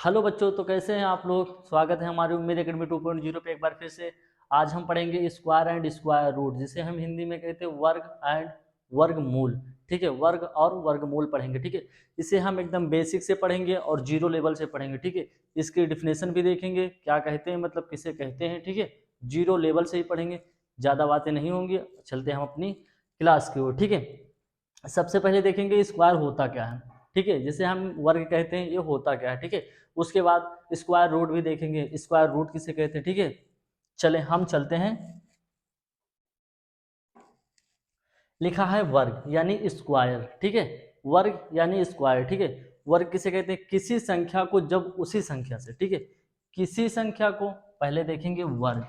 Hello बच्चों, तो कैसे हैं आप लोग। स्वागत है हमारी उम्मीद एकेडमी 2.0 पे एक बार फिर से। आज हम पढ़ेंगे स्क्वायर एंड स्क्वायर रूट, जिसे हम हिंदी में कहते हैं वर्ग एंड वर्गमूल। ठीक है, वर्ग और वर्गमूल पढ़ेंगे। ठीक है, इसे हम एकदम बेसिक से पढ़ेंगे और जीरो लेवल से पढ़ेंगे। ठीक है, इसकी डिफिनेशन भी देखेंगे, क्या कहते हैं, मतलब किसे कहते हैं। ठीक है, जीरो लेवल से ही पढ़ेंगे, ज़्यादा बातें नहीं होंगी। चलते हैं हम अपनी क्लास की ओर। ठीक है, सबसे पहले देखेंगे स्क्वायर होता क्या है। ठीक है, जिसे हम वर्ग कहते हैं, ये होता क्या है। ठीक है, उसके बाद स्क्वायर रूट भी देखेंगे, स्क्वायर रूट किसे कहते हैं। ठीक है, चले हम चलते हैं। लिखा है वर्ग यानी स्क्वायर। ठीक है, वर्ग यानी स्क्वायर। ठीक है, वर्ग किसे कहते हैं, किसी संख्या को जब उसी संख्या से। ठीक है, किसी संख्या को पहले देखेंगे वर्ग।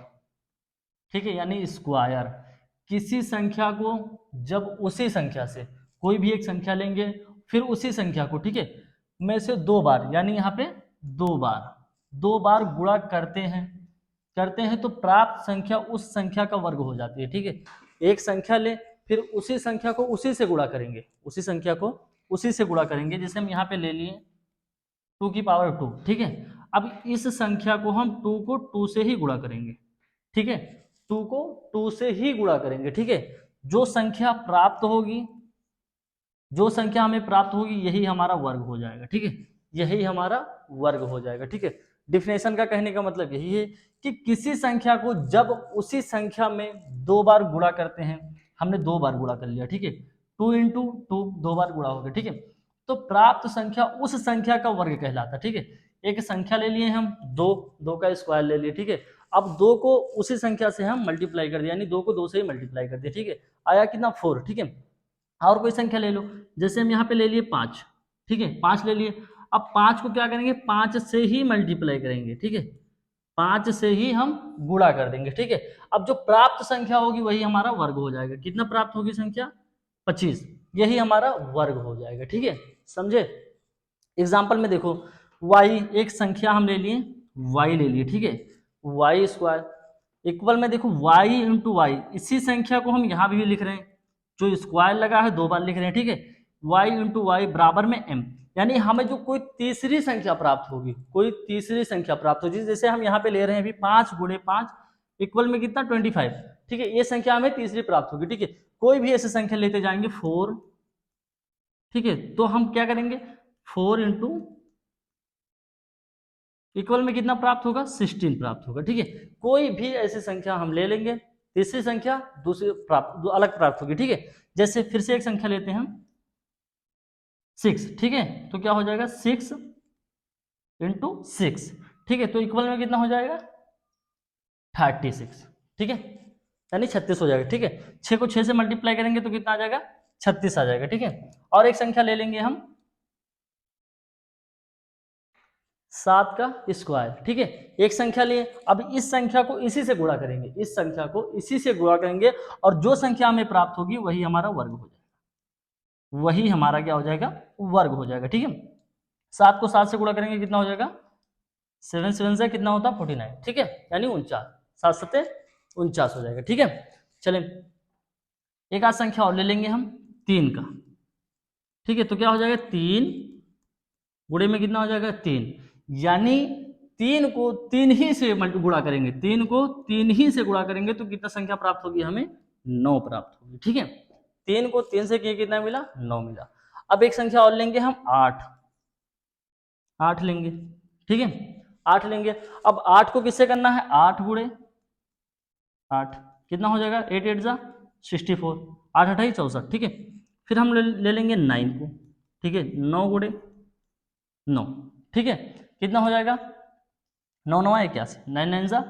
ठीक है, यानी स्क्वायर, किसी संख्या को जब उसी संख्या से, कोई भी एक संख्या लेंगे फिर उसी संख्या को, ठीक है, में से दो बार, यानी यहाँ पे दो बार गुणा करते हैं तो प्राप्त संख्या उस संख्या का वर्ग हो जाती है। ठीक है, एक संख्या ले फिर उसी संख्या को उसी से गुणा करेंगे, उसी संख्या को उसी से गुणा करेंगे। जैसे हम यहाँ पे ले लिए 2 की पावर 2। ठीक है, अब इस संख्या को हम 2 को 2 से ही गुणा करेंगे। ठीक है, 2 को 2 से ही गुणा करेंगे। ठीक है, जो संख्या प्राप्त होगी, जो संख्या हमें प्राप्त होगी यही हमारा वर्ग हो जाएगा। ठीक है, यही हमारा वर्ग हो जाएगा। ठीक है, डिफिनेशन का कहने का मतलब यही है कि किसी संख्या को जब उसी संख्या में दो बार गुणा करते हैं, हमने दो बार गुणा कर लिया। ठीक है, 2 × 2 दो बार गुणा हो गया। ठीक है, तो प्राप्त संख्या उस संख्या का वर्ग कहलाता है। ठीक है, एक संख्या ले लिए हम दो, दो का स्क्वायर ले लिए। ठीक है, अब दो को उसी संख्या से हम मल्टीप्लाई कर दिया, यानी दो को दो से ही मल्टीप्लाई कर दिया। ठीक है, आया कितना 4। ठीक है, और कोई संख्या ले लो, जैसे हम यहाँ पे ले लिए 5। ठीक है, 5 ले लिए। अब 5 को क्या करेंगे, 5 से ही मल्टीप्लाई करेंगे। ठीक है, 5 से ही हम गुणा कर देंगे। ठीक है, अब जो प्राप्त संख्या होगी वही हमारा वर्ग हो जाएगा। कितना प्राप्त होगी संख्या, 25, यही हमारा वर्ग हो जाएगा। ठीक है, समझे। एग्जाम्पल में देखो, y एक संख्या हम ले लिए, y ले लिए। ठीक है, वाई स्क्वायर इक्वल में देखो y इंटू वाई, इसी संख्या को हम यहाँ भी लिख रहे हैं, जो स्क्वायर लगा है दो बार लिख रहे हैं। ठीक है, y इंटू वाई बराबर में m, यानी हमें जो कोई तीसरी संख्या प्राप्त होगी, कोई तीसरी संख्या प्राप्त होगी, जैसे हम यहाँ पे ले रहे हैं अभी 5 × 5 इक्वल में कितना 25। ठीक है, ये संख्या हमें तीसरी प्राप्त होगी। ठीक है, कोई भी ऐसी संख्या लेते जाएंगे 4। ठीक है, तो हम क्या करेंगे, 4 इंटू इक्वल में कितना प्राप्त होगा, 16 प्राप्त होगा। ठीक है, कोई भी ऐसी संख्या हम ले लेंगे, तीसरी संख्या दूसरी प्राप्त अलग प्राप्त होगी। ठीक है, जैसे फिर से एक संख्या लेते हैं हम 6। ठीक है, तो क्या हो जाएगा 6 × 6। ठीक है, तो इक्वल में कितना हो जाएगा 36। ठीक है, यानी 36 हो जाएगा। ठीक है, 6 को 6 से मल्टीप्लाई करेंगे तो कितना आ जाएगा, 36 आ जाएगा। ठीक है, और एक संख्या ले लेंगे हम 7 का स्क्वायर। ठीक है, एक संख्या लिए, अब इस संख्या को इसी से गुणा करेंगे, इस संख्या को इसी से गुणा करेंगे, और जो संख्या हमें प्राप्त होगी वही हमारा वर्ग हो जाएगा, वही हमारा क्या हो जाएगा, वर्ग हो जाएगा। ठीक है, 7 को 7 से गुणा करेंगे कितना हो जाएगा, 7 7 से कितना होता है 49। ठीक है, यानी 49, 7 7 49 हो जाएगा। ठीक है, चलें एक आध संख्या और ले लेंगे हम 3 का। ठीक है, तो क्या हो जाएगा 3 गुणे में कितना हो जाएगा 3, यानी 3 को 3 ही से गुणा करेंगे, 3 को 3 ही से गुणा करेंगे तो कितना संख्या प्राप्त होगी, हमें 9 प्राप्त होगी। ठीक है, 3 को 3 से किए कितना मिला, 9 मिला। अब एक संख्या और लेंगे हम 8 लेंगे। ठीक है, 8 लेंगे। अब 8 को किससे करना है, 8 गुणे 8 कितना हो जाएगा, 8 8 जा 64, 8 8 64। ठीक है, फिर हम ले लेंगे 9 को। ठीक है, 9 गुणे 9। ठीक है, कितना हो जाएगा, 9 9 81, 9 9 जा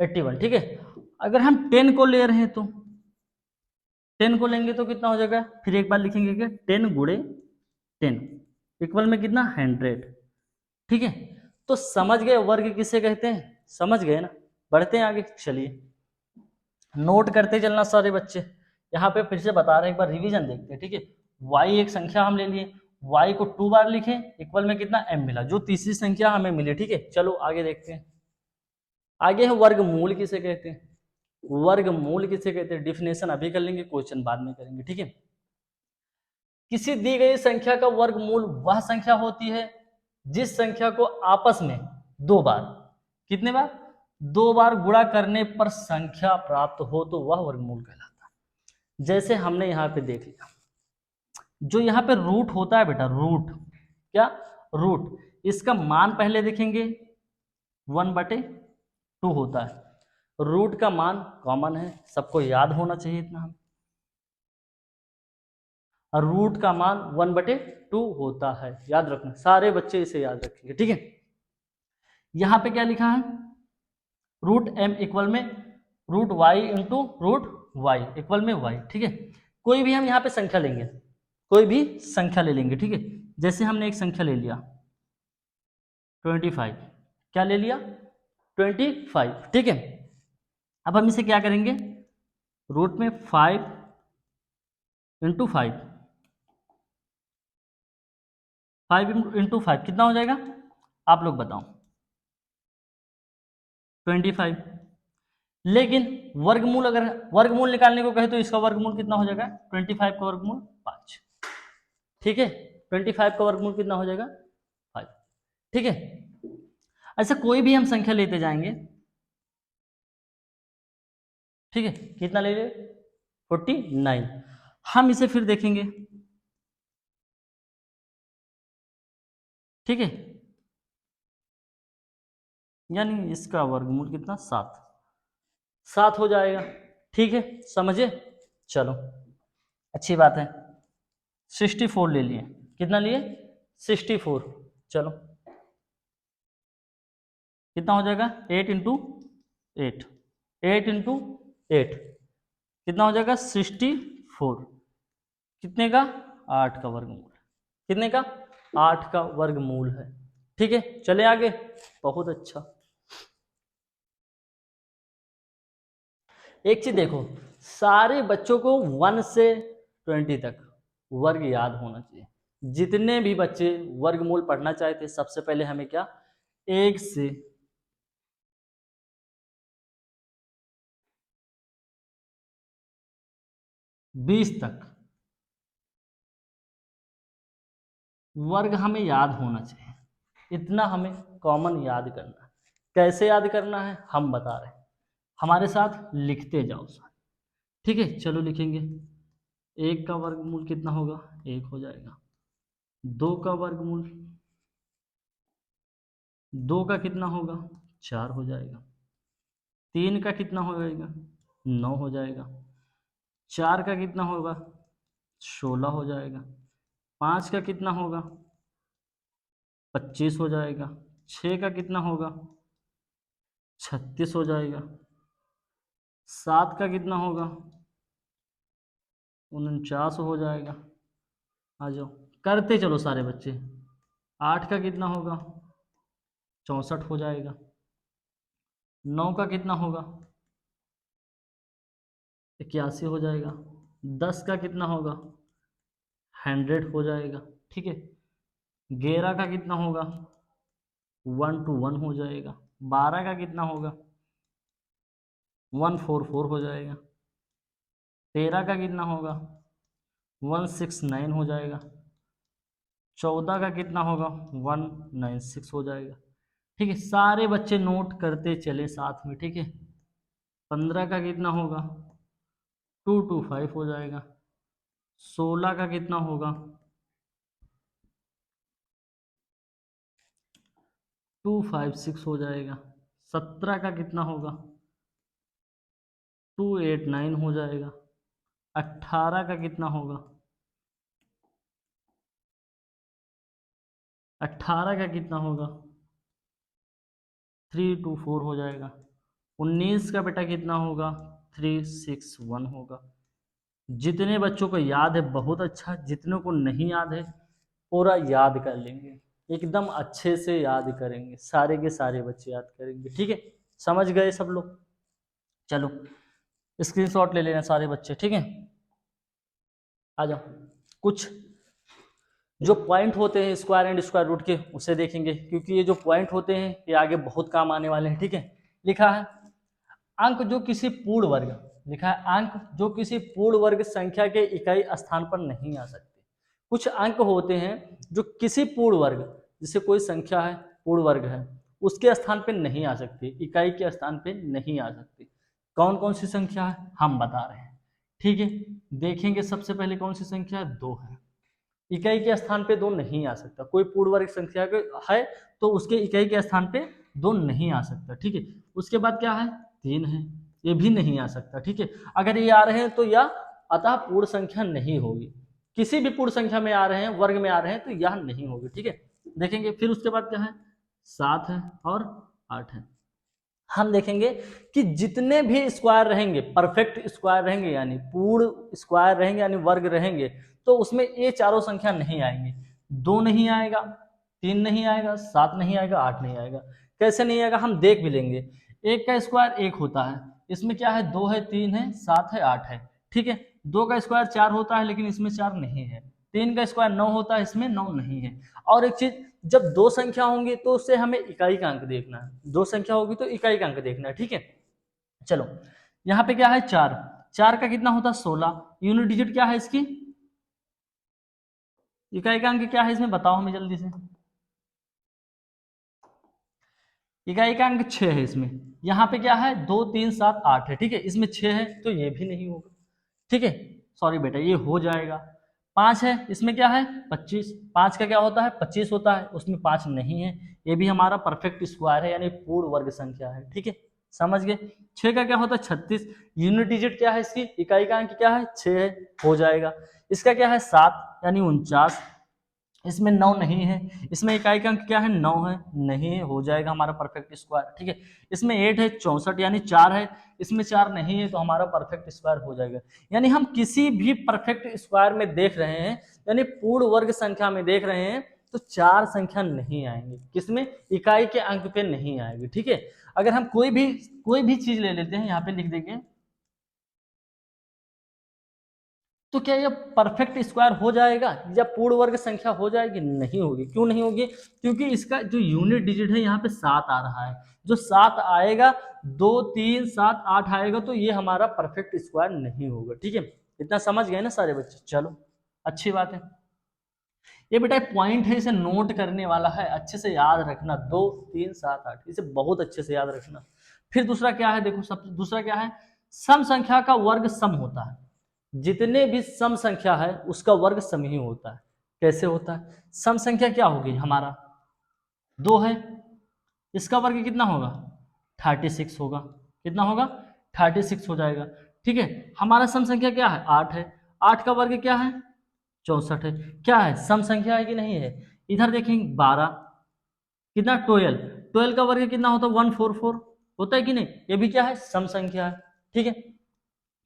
81। ठीक है, अगर हम 10 को ले रहे हैं तो 10 को लेंगे तो कितना हो जाएगा, फिर एक बार लिखेंगे कि 10 गुणे 10 इक्वल में कितना 100। ठीक है, तो समझ गए वर्ग किसे कहते हैं, समझ गए ना। बढ़ते हैं आगे, चलिए नोट करते चलना सारे बच्चे। यहाँ पे फिर से बता रहे हैं, एक बार रिवीजन देखते हैं। ठीक है, y एक संख्या हम ले लिए, y को 2 बार लिखें, इक्वल में कितना m मिला, जो तीसरी संख्या हमें मिली। ठीक है, चलो आगे देखते हैं। आगे है वर्गमूल किसे कहते हैं, वर्गमूल किसे कहते हैं, डिफिनेशन अभी कर लेंगे, क्वेश्चन बाद में करेंगे। ठीक है, किसी दी गई संख्या का वर्गमूल वह संख्या होती है जिस संख्या को आपस में 2 बार, कितने बार, 2 बार गुणा करने पर संख्या प्राप्त हो तो वह वर्गमूल कहलाता है। जैसे हमने यहाँ पे देख लिया, जो यहाँ पे रूट होता है बेटा, रूट, क्या, रूट, इसका मान पहले देखेंगे 1/2 होता है। रूट का मान कॉमन है, सबको याद होना चाहिए इतना। और रूट का मान 1/2 होता है, याद रखना, सारे बच्चे इसे याद रखेंगे, ठीक है। यहां पे क्या लिखा है, रूट m इक्वल में root y into root y equal में y, ठीक है। कोई भी हम यहाँ पे संख्या लेंगे, कोई भी संख्या ले लेंगे, ठीक है। जैसे हमने एक संख्या ले लिया 25, क्या ले लिया, 25, ठीक है। अब हम इसे क्या करेंगे, रूट में 5 इंटू 5, 5 इंटू 5 कितना हो जाएगा, आप लोग बताओ, 25। लेकिन वर्गमूल, अगर वर्गमूल निकालने को कहे तो इसका वर्गमूल कितना हो जाएगा, 25 का वर्गमूल 5, ठीक है। 25 का वर्गमूल कितना हो जाएगा, 5, ठीक है। ऐसा कोई भी हम संख्या लेते जाएंगे, ठीक है, कितना ले ले, 49। हम इसे फिर देखेंगे, ठीक है, यानी इसका वर्गमूल कितना, 7 हो जाएगा, ठीक है, समझे। चलो अच्छी बात है, 64 ले लिए, कितना लिए, 64। चलो कितना हो जाएगा, 8 इंटू 8, 8 इंटू 8 कितना हो जाएगा, 64। कितने का, 8 का वर्गमूल, कितने का, 8 का वर्गमूल है, ठीक है। चले आगे, बहुत अच्छा। एक चीज देखो, सारे बच्चों को 1 से 20 तक वर्ग याद होना चाहिए। जितने भी बच्चे वर्गमूल पढ़ना चाहते, सबसे पहले हमें क्या, 1 से 20 तक वर्ग हमें याद होना चाहिए। इतना हमें कॉमन याद करना है। कैसे याद करना है हम बता रहे हैं, हमारे साथ लिखते जाओ साथ, ठीक है। चलो लिखेंगे, 1 का वर्गमूल कितना होगा, 1 हो जाएगा। 2 का वर्गमूल, 2 का कितना होगा, 4 हो जाएगा। 3 का कितना हो जाएगा, 9 हो जाएगा। 4 का कितना होगा, 16 हो जाएगा। 5 का कितना होगा, 25 हो जाएगा। 6 का कितना होगा, 36 हो जाएगा। 7 का कितना होगा, 49 हो जाएगा। आ जाओ, करते चलो सारे बच्चे। 8 का कितना होगा, 64 हो जाएगा। 9 का कितना होगा, 81 हो जाएगा। 10 का कितना होगा, 100 हो जाएगा, ठीक है। 11 का कितना होगा, 1 to 1 हो जाएगा। 12 का कितना होगा, 144 हो जाएगा। 13 का कितना होगा, 169 हो जाएगा। 14 का कितना होगा, 196 हो जाएगा, ठीक है। सारे बच्चे नोट करते चले साथ में, ठीक है। 15 का कितना होगा, 225 हो जाएगा। 16 का कितना होगा, 256 हो जाएगा। 17 का कितना होगा, 289 हो जाएगा। 18 का कितना होगा, 18 का कितना होगा, 324 हो जाएगा। 19 का बेटा कितना होगा, 361 होगा। जितने बच्चों को याद है बहुत अच्छा, जितनों को नहीं याद है पूरा याद कर लेंगे, एकदम अच्छे से याद करेंगे, सारे के सारे बच्चे याद करेंगे, ठीक है। समझ गए सब लोग। चलो स्क्रीनशॉट ले लेना सारे बच्चे, ठीक है। आ जाओ, कुछ जो पॉइंट होते हैं स्क्वायर एंड स्क्वायर रूट के उसे देखेंगे, क्योंकि ये जो पॉइंट होते हैं ये आगे बहुत काम आने वाले हैं, ठीक है। लिखा है अंक जो किसी पूर्ण वर्ग, लिखा है अंक जो किसी पूर्ण वर्ग संख्या के इकाई स्थान पर नहीं आ सकते। कुछ अंक होते हैं जो किसी पूर्ण वर्ग, जैसे कोई संख्या है, पूर्ण वर्ग है, उसके स्थान पे नहीं आ सकती, इकाई के स्थान पे नहीं आ सकती। कौन कौन सी संख्या है हम बता रहे हैं, ठीक है। देखेंगे सबसे पहले कौन सी संख्या है, 2 है। इकाई के स्थान पे 2 नहीं आ सकता, कोई पूर्ण वर्ग संख्या है तो उसके इकाई के स्थान पे 2 नहीं आ सकता, ठीक है। उसके बाद क्या है, 3 है, ये भी नहीं आ सकता, ठीक है। अगर ये आ रहे हैं तो यह अतः पूर्ण संख्या नहीं होगी। किसी भी पूर्ण संख्या में आ रहे हैं, वर्ग में आ रहे हैं, तो यह नहीं होगी, ठीक है। देखेंगे फिर उसके बाद क्या है, 7 है और 8 है। हम देखेंगे कि जितने भी स्क्वायर रहेंगे, परफेक्ट स्क्वायर रहेंगे, यानी पूर्ण स्क्वायर रहेंगे, यानी वर्ग रहेंगे, तो उसमें ये चारों संख्या नहीं आएंगे। 2 नहीं आएगा, 3 नहीं आएगा, 7 नहीं आएगा, 8 नहीं आएगा। कैसे नहीं आएगा, हम देख भी लेंगे। 1 का स्क्वायर 1 होता है, इसमें क्या है, 2 है, 3 है, 7 है, 8 है, ठीक है। 2 का स्क्वायर 4 होता है, लेकिन इसमें 4 नहीं है। 3 का स्क्वायर 9 होता है, इसमें 9 नहीं है। और एक चीज, जब 2 संख्या होंगी तो उससे हमें इकाई का अंक देखना है। 2 संख्या होगी तो इकाई का अंक देखना है, ठीक है। चलो यहाँ पे क्या है, 4, 4 का कितना होता है, 16। यूनिट डिजिट क्या है इसकी, इकाई का अंक क्या है इसमें, बताओ हमें जल्दी से। इकाई का अंक 6 है इसमें। यहाँ पे क्या है, 2 3 7 8 है, ठीक है। इसमें 6 है तो ये भी नहीं होगा, ठीक है। सॉरी बेटा, ये हो जाएगा। 5 है, इसमें क्या है, 25। 5 का क्या होता है, 25 होता है, उसमें 5 नहीं है। ये भी हमारा परफेक्ट स्क्वायर है, यानी पूर्ण वर्ग संख्या है, ठीक है। समझ गए। 6 का क्या होता है, 36। यूनिट डिजिट क्या है इसकी, इकाई का अंक क्या है, 6 है, हो जाएगा। इसका क्या है, 7 यानी 49। इसमें 9 नहीं है, इसमें इकाई का अंक क्या है, 9 है, नहीं है, हो जाएगा हमारा परफेक्ट स्क्वायर, ठीक है। इसमें 8 है, 64 यानी 4 है, इसमें 4 नहीं है, तो हमारा परफेक्ट स्क्वायर हो जाएगा। यानी हम किसी भी परफेक्ट स्क्वायर में देख रहे हैं, यानी पूर्ण वर्ग संख्या में देख रहे हैं, तो 4 संख्या नहीं आएंगे, किसमें, इकाई के अंक पे नहीं आएगी, ठीक है। अगर हम कोई भी चीज ले लेते हैं, यहाँ पे लिख देंगे, तो क्या यह परफेक्ट स्क्वायर हो जाएगा या पूर्ण वर्ग संख्या हो जाएगी, नहीं होगी। क्यों नहीं होगी, क्योंकि इसका जो यूनिट डिजिट है यहाँ पे 7 आ रहा है। जो 7 आएगा, 2 3 7 8 आएगा, तो ये हमारा परफेक्ट स्क्वायर नहीं होगा, ठीक है। इतना समझ गए ना सारे बच्चे, चलो अच्छी बात है। ये बेटा पॉइंट है, इसे नोट करने वाला है, अच्छे से याद रखना। 2 3 7 8 इसे बहुत अच्छे से याद रखना। फिर दूसरा क्या है, देखो सब दूसरा क्या है, सम संख्या का वर्ग सम होता है। जितने भी सम संख्या है उसका वर्ग सम ही होता है। कैसे होता है, सम संख्या क्या होगी, हमारा 2 है, इसका वर्ग कितना होगा, 36 होगा। कितना होगा, 36 हो जाएगा, ठीक है। हमारा सम संख्या क्या है, 8 है। 8 का वर्ग क्या है, 64 है। क्या है, सम संख्या है कि नहीं है। इधर देखेंगे 12, कितना, 12। 12 का वर्ग कितना होता है, 144 होता है कि नहीं। ये भी क्या है, सम संख्या है, ठीक है।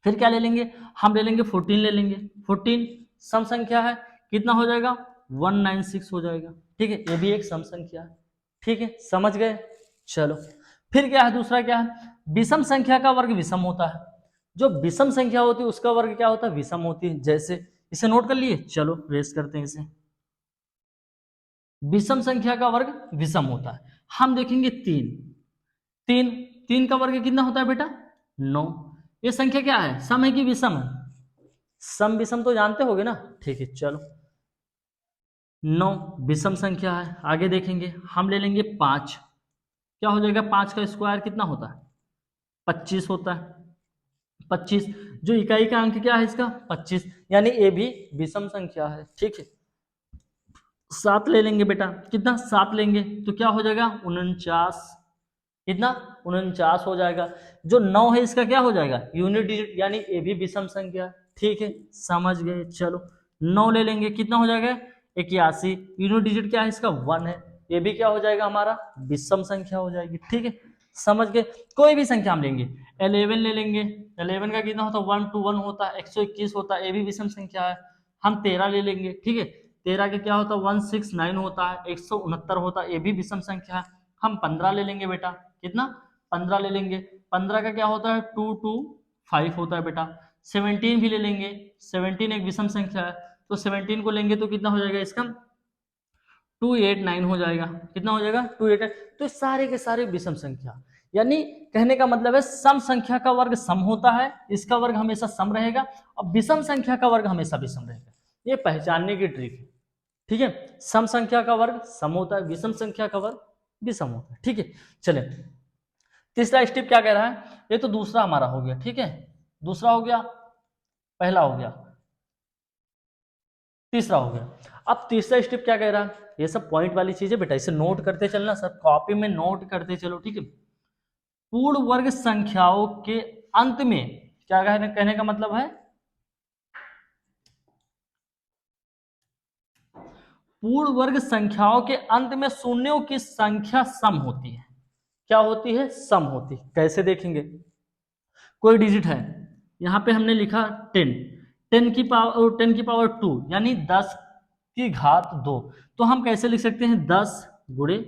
फिर क्या ले लेंगे, हम ले लेंगे 14 ले लेंगे। 14 सम संख्या है, कितना हो जाएगा, 196 हो जाएगा, ठीक है। ये भी एक सम संख्या है, ठीक है, समझ गए। चलो फिर क्या है, दूसरा क्या है, विषम संख्या का वर्ग विषम होता है। जो विषम संख्या होती है उसका वर्ग क्या होता है, विषम होती है। जैसे इसे नोट कर लिए, चलो रेस करते हैं इसे। विषम संख्या का वर्ग विषम होता है। हम देखेंगे 3, 3 3 का वर्ग कितना होता है बेटा, 9। ये संख्या क्या है, सम है कि विषम है, सम विषम तो जानते होगे ना, ठीक है। चलो 9 विषम संख्या है। आगे देखेंगे, हम ले लेंगे 5। क्या हो जाएगा, 5 का स्क्वायर कितना होता है, 25 होता है। 25 जो इकाई का अंक क्या है इसका, 25, यानी ये भी विषम संख्या है, ठीक है। 7 ले लेंगे बेटा, कितना, 7 लेंगे तो क्या हो जाएगा, 49। कितना, 49 हो जाएगा। जो 9 है इसका क्या हो जाएगा, यूनिट डिजिट, यानी ये भी विषम संख्या, ठीक है, समझ गए। चलो 9 ले लेंगे, कितना हो जाएगा, 81। यूनिट डिजिट क्या है इसका, 1 है। ये भी क्या हो जाएगा, हमारा विषम संख्या हो जाएगी, ठीक है, समझ गए। कोई भी संख्या हम लेंगे, 11 ले लेंगे। 11 का कितना होता है, 1 to 1 होता है, 121 होता है, ये भी विषम संख्या है। हम 13 ले लेंगे, ठीक है। 13 का क्या होता है, 169 होता है, 169 होता है, ये भी विषम संख्या है। हम 15 ले लेंगे बेटा, कितना, 15 ले लेंगे। 15 का क्या होता है, 2 to 5 होता है बेटा। 17 भी ले लेंगे, 17 एक विषम संख्या है, तो 17 को लेंगे तो कितना हो जाएगा इसका, 289 हो जाएगा। कितना हो जाएगा, 289। तो सारे के सारे विषम संख्या, यानी कहने का मतलब है सम संख्या का वर्ग सम होता है, इसका वर्ग हमेशा सम रहेगा, और विषम संख्या का वर्ग हमेशा विषम रहेगा। ये पहचानने की ट्रिक है, ठीक है, सम संख्या का वर्ग सम होता है, विषम संख्या का वर्ग विषम होता है। ठीक है, चले तीसरा स्टेप क्या कह रहा है, ये तो दूसरा हमारा हो गया। ठीक है, दूसरा हो गया, पहला हो गया, तीसरा हो गया। अब तीसरा स्टेप क्या कह रहा है, ये सब पॉइंट वाली चीज है बेटा, इसे नोट करते चलना, सब कॉपी में नोट करते चलो। ठीक है, पूर्ण वर्ग संख्याओं के अंत में क्या कहने का मतलब है, पूर्ण वर्ग संख्याओं के अंत में शून्यों की संख्या सम होती है। क्या होती है, सम होती है। कैसे देखेंगे, कोई डिजिट है, यहां पे हमने लिखा 10, 10 की पावर 2 यानी 10 की घात 2, तो हम कैसे लिख सकते हैं, 10 ×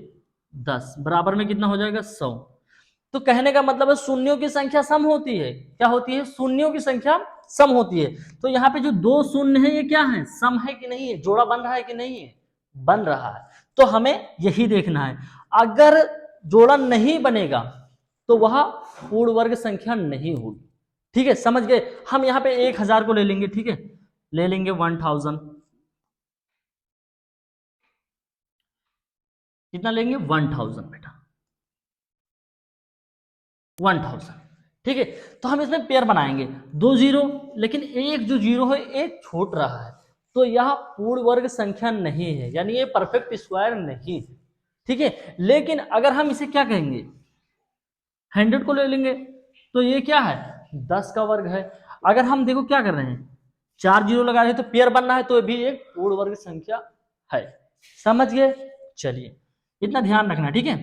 10 बराबर में कितना हो जाएगा, 100। तो कहने का मतलब है शून्यों की संख्या सम होती है। क्या होती है, शून्यों की संख्या सम होती है। तो यहाँ पे जो 2 शून्य है ये क्या है, सम है कि नहीं है, जोड़ा बन रहा है कि नहीं है, बन रहा है। तो हमें यही देखना है, अगर जोड़ा नहीं बनेगा तो वह पूर्ण वर्ग संख्या नहीं होगी। ठीक है, समझ गए। हम यहाँ पे 1000 को ले लेंगे। ठीक है, ले लेंगे 1000, कितना लेंगे, 1000 बेटा, 1000। ठीक है, तो हम इसमें पेयर बनाएंगे, 2 जीरो, लेकिन एक जो जीरो है एक छूट रहा है, तो यह पूर्ण वर्ग संख्या नहीं है, यानी ये परफेक्ट स्क्वायर नहीं है। ठीक है, लेकिन अगर हम इसे क्या कहेंगे, 100 को ले लेंगे, तो ये क्या है, 10 का वर्ग है। अगर हम देखो क्या कर रहे हैं, 4 जीरो लगा रहे हैं, तो पेयर बनना है, तो ये भी एक पूर्ण वर्ग संख्या है। समझ गए, चलिए इतना ध्यान रखना। ठीक है,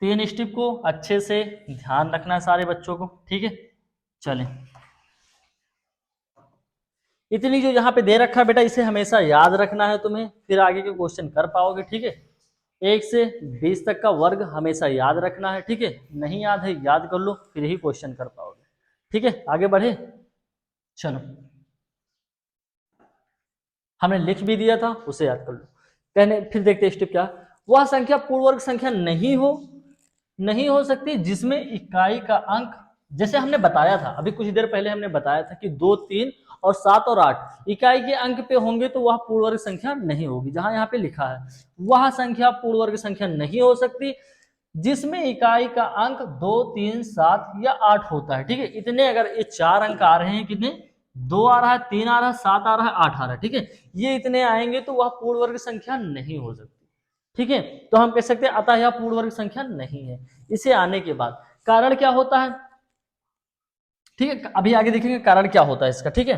3 स्टेप को अच्छे से ध्यान रखना है सारे बच्चों को। ठीक है, चलें, इतनी जो यहाँ पे दे रखा है बेटा, इसे हमेशा याद रखना है तुम्हें, फिर आगे के क्वेश्चन कर पाओगे। ठीक है, 1 से 20 तक का वर्ग हमेशा याद रखना है। ठीक है, नहीं याद है याद कर लो, फिर ही क्वेश्चन कर पाओगे। ठीक है, आगे बढ़े, चलो हमने लिख भी दिया था, उसे याद कर लो। कहने फिर देखते स्टेप क्या, वह संख्या पूर्ण वर्ग संख्या नहीं हो सकती जिसमें इकाई का अंक, जैसे हमने बताया था अभी कुछ देर पहले, हमने बताया था कि 2, 3 और 7 और 8 इकाई के अंक पे होंगे तो वह पूर्ण वर्ग संख्या नहीं होगी। जहां यहाँ पे लिखा है वह संख्या पूर्ण वर्ग संख्या नहीं हो सकती जिसमें इकाई का अंक 2, 3, 7 या 8 होता है। ठीक है, इतने अगर ये 4 अंक आ रहे हैं, कितने, 2 आ रहा है, 3 आ रहा है, 7 आ रहा है, 8 आ रहा है। ठीक है, ये इतने आएंगे तो वह पूर्ण वर्ग संख्या नहीं हो सकती। ठीक है, तो हम कह सकते हैं अतः यह पूर्ण वर्ग संख्या नहीं है। इसे आने के बाद कारण क्या होता है, ठीक है, अभी आगे देखेंगे कारण क्या होता है इसका। ठीक है,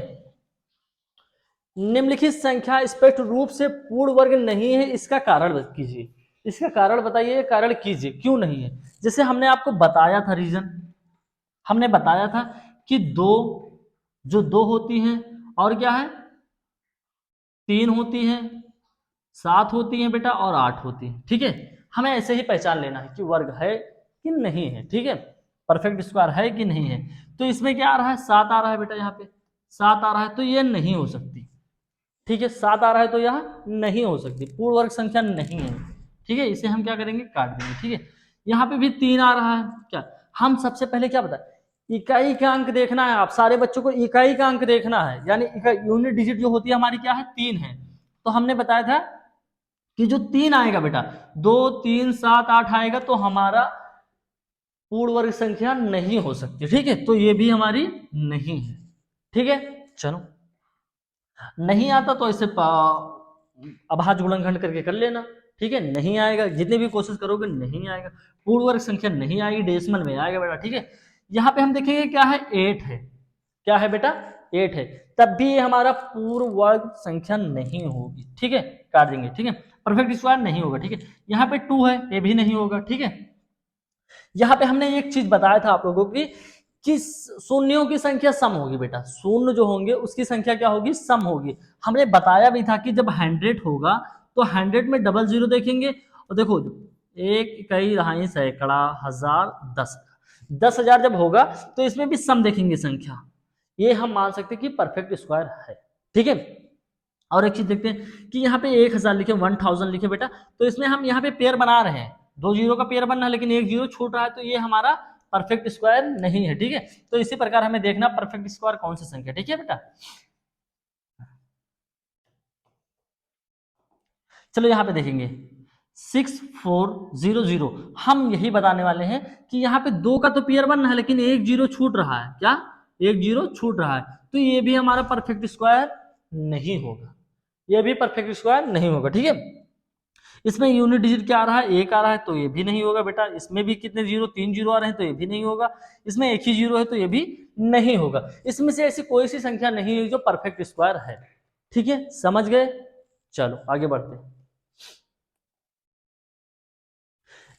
निम्नलिखित संख्या स्पष्ट रूप से पूर्ण वर्ग नहीं है, इसका कारण कीजिए, इसका कारण बताइए, कारण कीजिए क्यों नहीं है। जैसे हमने आपको बताया था रीजन, हमने बताया था कि दो होती हैं, और क्या है, 3 होती हैं, 7 होती हैं बेटा, और 8 होती हैं। ठीक है, हमें ऐसे ही पहचान लेना है कि वर्ग है कि नहीं है। ठीक है, परफेक्ट स्क्वायर है कि नहीं है। तो इसमें क्या आ रहा है, 7 आ रहा है बेटा, यहाँ पे 7 आ रहा है, तो ये नहीं हो सकती। ठीक है, 7 आ रहा है तो यह नहीं हो सकती, पूर्ण वर्ग संख्या नहीं है। ठीक है, इसे हम क्या करेंगे, काट देंगे। ठीक है, यहाँ पे भी 3 आ रहा है, क्या, हम सबसे पहले क्या बताए, इकाई का अंक देखना है। आप सारे बच्चों को इकाई का अंक देखना है, यानी यूनिट डिजिट जो होती है हमारी क्या है, 3 है। तो हमने बताया था कि जो 3 आएगा बेटा, 2, 3, 7, 8 आएगा, तो हमारा पूर्ण वर्ग संख्या नहीं हो सकती। ठीक है, तो ये भी हमारी नहीं है। ठीक है, चलो नहीं आता तो इसे अभाज्य गुणनखंड करके कर लेना। ठीक है, नहीं आएगा, जितने भी कोशिश करोगे नहीं आएगा, पूर्ण वर्ग संख्या नहीं आएगी, डेसिमल में आएगा बेटा। ठीक है, यहाँ पे हम देखेंगे क्या है, 8 है, क्या है बेटा, 8 है, तब भी ये हमारा पूर्ण वर्ग संख्या नहीं होगी। ठीक है, काट देंगे। ठीक है, परफेक्ट स्क्वायर नहीं होगा। ठीक है, यहाँ पे 2 है, ये भी नहीं होगा। ठीक है, यहाँ पे हमने एक चीज बताया था आप लोगों की कि शून्यों की संख्या सम होगी बेटा, शून्य जो होंगे उसकी संख्या क्या होगी, सम होगी। हमने बताया भी था कि जब 100 होगा तो 100 में डबल जीरो देखेंगे, और देखो एक, कई, दहाई, सैकड़ा, हजार, 10,000 जब होगा तो इसमें भी सम देखेंगे संख्या, ये हम मान सकते हैं कि परफेक्ट स्क्वायर है। ठीक है, और एक चीज देखते हैं कि यहाँ पे 1000 लिखे, 1000 लिखे बेटा, तो इसमें हम यहाँ पे पेयर बना रहे हैं, 2 जीरो का पेयर बनना है, लेकिन 1 जीरो छूट रहा है, तो ये हमारा परफेक्ट स्क्वायर नहीं है। ठीक है, तो इसी प्रकार हमें देखना परफेक्ट स्क्वायर कौन सी संख्या। ठीक है बेटा, चलो यहाँ पे देखेंगे 6400, हम यही बताने वाले हैं कि यहाँ पे 2 का तो पेयर बन रहा है लेकिन एक जीरो छूट रहा है। क्या? एक जीरो छूट रहा है, तो ये भी हमारा परफेक्ट स्क्वायर नहीं होगा, ये भी परफेक्ट स्क्वायर नहीं होगा। ठीक है, इसमें यूनिट डिजिट क्या आ रहा है? एक आ रहा है, तो ये भी नहीं होगा बेटा। इसमें भी कितने जीरो? 3 जीरो आ रहे हैं, तो ये भी नहीं होगा। इसमें एक ही जीरो है, तो ये भी नहीं होगा। इसमें से ऐसी कोई सी संख्या नहीं है जो परफेक्ट स्क्वायर है। ठीक है, समझ गए? चलो आगे बढ़ते हैं।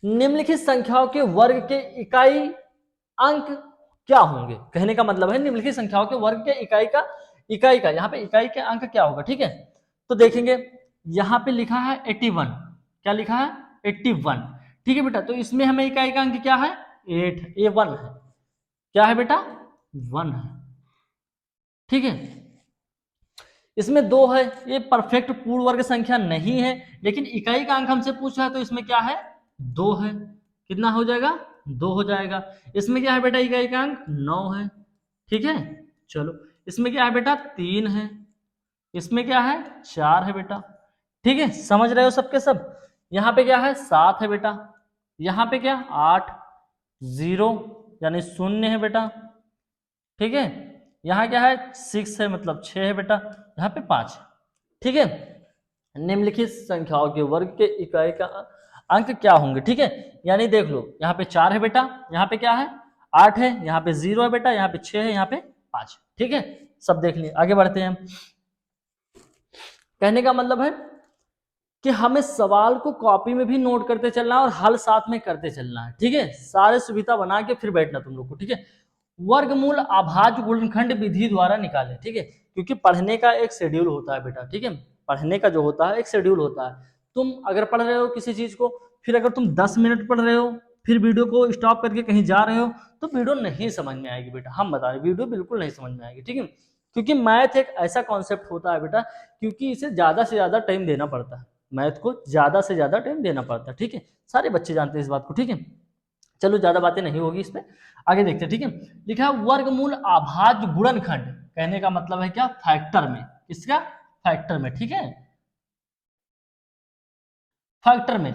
निम्नलिखित संख्याओं के वर्ग के इकाई अंक क्या होंगे? कहने का मतलब है निम्नलिखित संख्याओं के वर्ग के इकाई का यहाँ पे इकाई के अंक क्या होगा? ठीक है, तो देखेंगे यहाँ पे लिखा है 81। क्या लिखा है? 81। ठीक है बेटा, तो इसमें हमें इकाई का अंक क्या है? 8, ये 1 है। क्या है बेटा? 1 है। ठीक है, इसमें 2 है, ये परफेक्ट पूर्ण वर्ग संख्या नहीं है, लेकिन इकाई का अंक हमसे पूछा है, तो इसमें क्या है? 2 है। कितना हो जाएगा? 2 हो जाएगा। इसमें क्या है बेटा? इकाई का अंक 9 है। ठीक है, चलो इसमें क्या है बेटा? 3 है। इसमें क्या है? 4 है बेटा। ठीक है, समझ रहे हो सबके सब? यहाँ पे क्या है? 7 है बेटा। यहाँ पे क्या? 8, 0 यानी 0 है बेटा। ठीक है, यहाँ क्या है? 6 है, मतलब 6 है बेटा। यहाँ पे 5 है। ठीक है, निम्नलिखित संख्याओं के वर्ग के इकाई का अंक क्या होंगे? ठीक है, यानी देख लो, यहाँ पे 4 है बेटा, यहाँ पे क्या है? 8 है, यहाँ पे 0 है बेटा, यहाँ पे 6 है, यहाँ पे 5। ठीक है, सब देख लिए। आगे बढ़ते हैं। कहने का मतलब है कि हमें सवाल को कॉपी में भी नोट करते चलना है और हल साथ में करते चलना है। ठीक है, सारे सुविधा बना के फिर बैठना तुम लोग को। ठीक है, वर्गमूल अभाज्य गुणनखंड विधि द्वारा निकाले। ठीक है, क्योंकि पढ़ने का एक शेड्यूल होता है बेटा। ठीक है, पढ़ने का जो होता है एक शेड्यूल होता है। तुम अगर पढ़ रहे हो किसी चीज को, फिर अगर तुम 10 मिनट पढ़ रहे हो, फिर वीडियो को स्टॉप करके कहीं जा रहे हो, तो वीडियो नहीं समझ में आएगी बेटा। हम बता रहे, वीडियो बिल्कुल नहीं समझ में आएगी। ठीक है, क्योंकि मैथ एक ऐसा कॉन्सेप्ट होता है बेटा, क्योंकि इसे ज्यादा से ज्यादा टाइम देना पड़ता है। मैथ को ज्यादा से ज्यादा टाइम देना पड़ता है। ठीक है, सारे बच्चे जानते हैं इस बात को। ठीक है, चलो ज्यादा बातें नहीं होगी इस पे, आगे देखते हैं। ठीक है, लिखा है वर्गमूल अभाज्य गुणनखंड। कहने का मतलब है क्या? फैक्टर में। किसका? फैक्टर में। ठीक है, फैक्टर में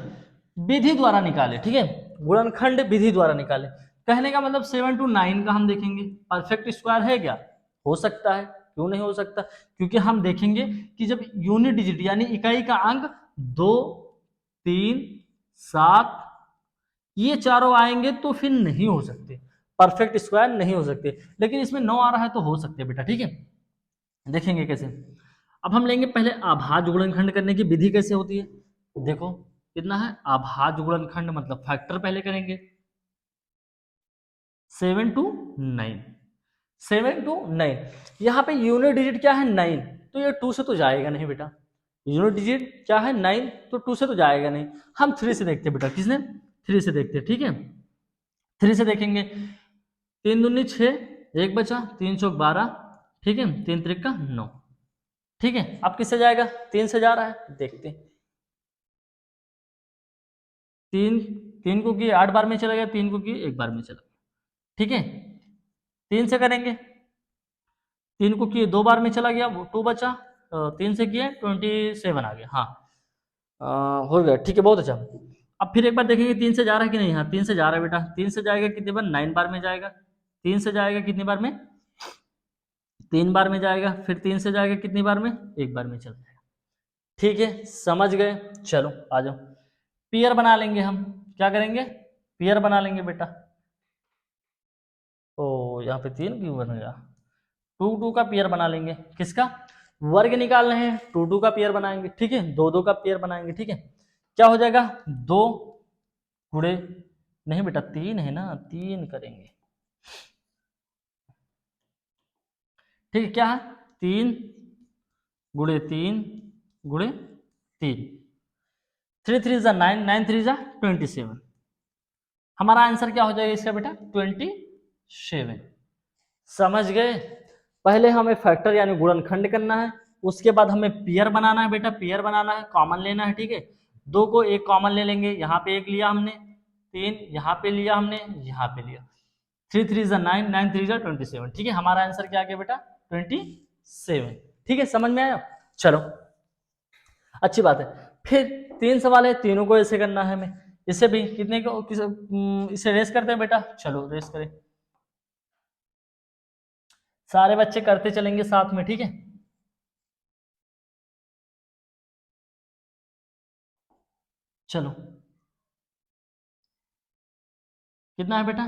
विधि द्वारा निकाले। ठीक है, गुणनखंड विधि द्वारा निकाले। कहने का मतलब 7 to 9 का हम देखेंगे परफेक्ट स्क्वायर है क्या? हो सकता है, क्यों नहीं हो सकता? क्योंकि हम देखेंगे कि जब यूनिट डिजिट यानी इकाई का अंक 2, 3, 7 ये चारों आएंगे तो फिर नहीं हो सकते, परफेक्ट स्क्वायर नहीं हो सकते। लेकिन इसमें 9 आ रहा है तो हो सकते बेटा। ठीक है, देखेंगे कैसे। अब हम लेंगे पहले अभाज्य गुणनखंड करने की विधि कैसे होती है। देखो कितना है? अभाज्य गुणनखंड मतलब फैक्टर पहले करेंगे 7 to 9। 7 to 9, यहाँ पे यूनिट डिजिट क्या है? 9, तो ये 2 से तो जाएगा नहीं बेटा। यूनिट डिजिट क्या है? 9, तो 2 से तो जाएगा नहीं। हम 3 से देखते हैं बेटा। किसने? 3 से देखते हैं। ठीक है, 3 से देखेंगे। 3 दूनी 6, 1 बचा, 3 चौक 12। ठीक है, 3 त्रिका 9। ठीक है, अब किससे जाएगा? 3 से जा रहा है, देखते हैं। 3 3 को किए 8 बार में चला गया, 3 को किए 1 बार में चला गया। ठीक है, 3 से करेंगे, 3 को किए 2 बार में चला गया, वो 2 बचा। 3 से किए 27 आ गया। हाँ, हो गया। ठीक है, बहुत अच्छा। अब फिर एक बार देखेंगे 3 से जा रहा है कि नहीं। हाँ, 3 से जा रहा है बेटा। 3 से जाएगा कितनी बार? 9 बार में जाएगा। 3 से जाएगा कितनी बार में? 3 बार में जाएगा। फिर 3 से जाएगा कितनी बार में? 1 बार में चला जाएगा। ठीक है, समझ गए? चलो आ जाओ, पेयर बना लेंगे हम। क्या करेंगे? पेयर बना लेंगे बेटा। ओ यहाँ पे 3 क्यों बन गया? 2 2 का पेयर बना लेंगे। किसका? वर्ग निकालना है, 2 2 का पेयर बनाएंगे। ठीक है, 2 2 का पेयर बनाएंगे। ठीक है, क्या हो जाएगा? 2 गुणे, नहीं बेटा 3 है ना, 3 करेंगे। ठीक है, क्या है? 3 गुणे 3 गुणे 3, 3 3 जा 9, 9 3 जा 27। हमारा आंसर क्या हो जाएगा इसका बेटा? 27। समझ गए? पहले हमें फैक्टर यानी गुणनखंड करना है, उसके बाद हमें पेयर बनाना है बेटा। पेयर बनाना है, कॉमन लेना है। ठीक है, 2 को एक कॉमन ले लेंगे, यहाँ पे 1 लिया हमने, 3 यहाँ पे लिया हमने, यहाँ पे लिया। 3 3 जा 9, 9 3 जा 27। ठीक है, हमारा आंसर क्या आ गया बेटा? 27। ठीक है, समझ में आया? चलो अच्छी बात है। फिर 3 सवाल है, तीनों को ऐसे करना है हमें। इसे भी कितने को इसे रेस करते हैं बेटा, चलो रेस करें, सारे बच्चे करते चलेंगे साथ में, ठीक है। चलो कितना है बेटा,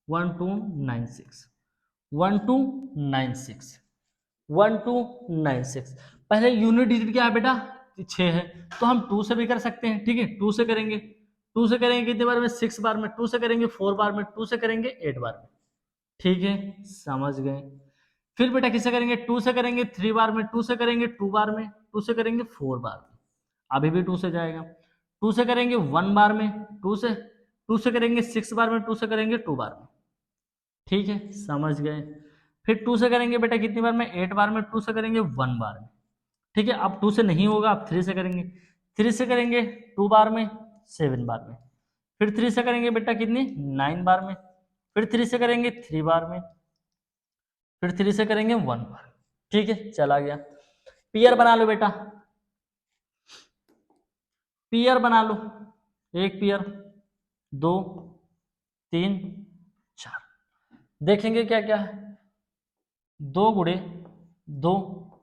1296, 1296, 1296। पहले यूनिट डिजिट क्या है बेटा, 6 है, तो हम 2 से भी कर सकते हैं, ठीक है। 2 से करेंगे, 2 से करेंगे कितने बार में, 6 बार में, 2 से करेंगे 4 बार में, 2 से करेंगे 8 बार में, ठीक है, समझ गए। फिर बेटा किससे करेंगे, 2 से करेंगे 3 बार में, 2 से करेंगे 2 बार में, 2 से करेंगे 4 बार में, अभी भी 2 से जाएगा। 2 से करेंगे 1 बार में, 2 से करेंगे 6 बार में, 2 से करेंगे 2 बार में, ठीक है, समझ गए। फिर 2 से करेंगे बेटा कितनी बार में, 8 बार में, 2 से करेंगे 1 बार में, ठीक है। अब 2 से नहीं होगा, अब 3 से करेंगे, 3 से करेंगे 2 बार में, 7 बार में, फिर 3 से करेंगे बेटा कितनी, 9 बार में, फिर 3 से करेंगे 3 बार में, फिर 3 से करेंगे 1 बार, ठीक है, चला गया। पियर बना लो बेटा, पियर बना लो, एक पियर, 2, 3, 4, देखेंगे क्या क्या है, 2 गुणे 2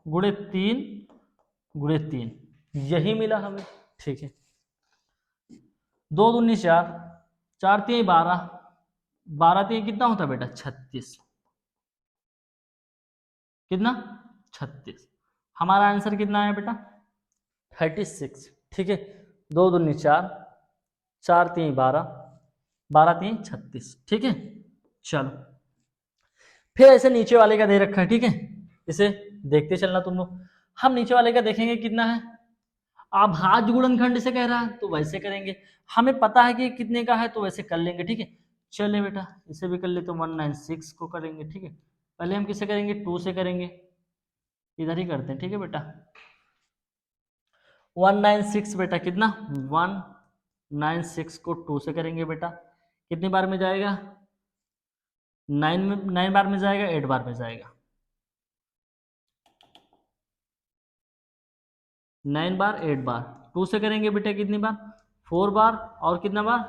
गुणे 3 गुणे 3, यही मिला हमें, ठीक है। 2 दूनी 4, 4 3 12, 12 3 कितना होता है बेटा, 36, कितना, 36। हमारा आंसर कितना है बेटा, 36, ठीक है। 2 दूनी 4, 4 3 12, 12 3 36, ठीक है। चलो फिर ऐसे नीचे वाले का दे रखा है, ठीक है, इसे देखते चलना तुम लोग। हम नीचे वाले का देखेंगे कितना है, अभाज्य गुणनखंड से कह रहा है तो वैसे करेंगे, हमें पता है कि कितने का है तो वैसे कर लेंगे, ठीक है। चले बेटा इसे भी कर ले, तो 196 को करेंगे, ठीक है। पहले हम किसे करेंगे, 2 से करेंगे, इधर ही करते हैं, ठीक है बेटा। 196 बेटा कितना, 196 को 2 से करेंगे बेटा, कितनी बार में जाएगा, 9 बार में जाएगा, 8 बार में जाएगा, 9 बार 8 बार। 2 से करेंगे बेटा कितनी बार, 4 बार, और कितना बार,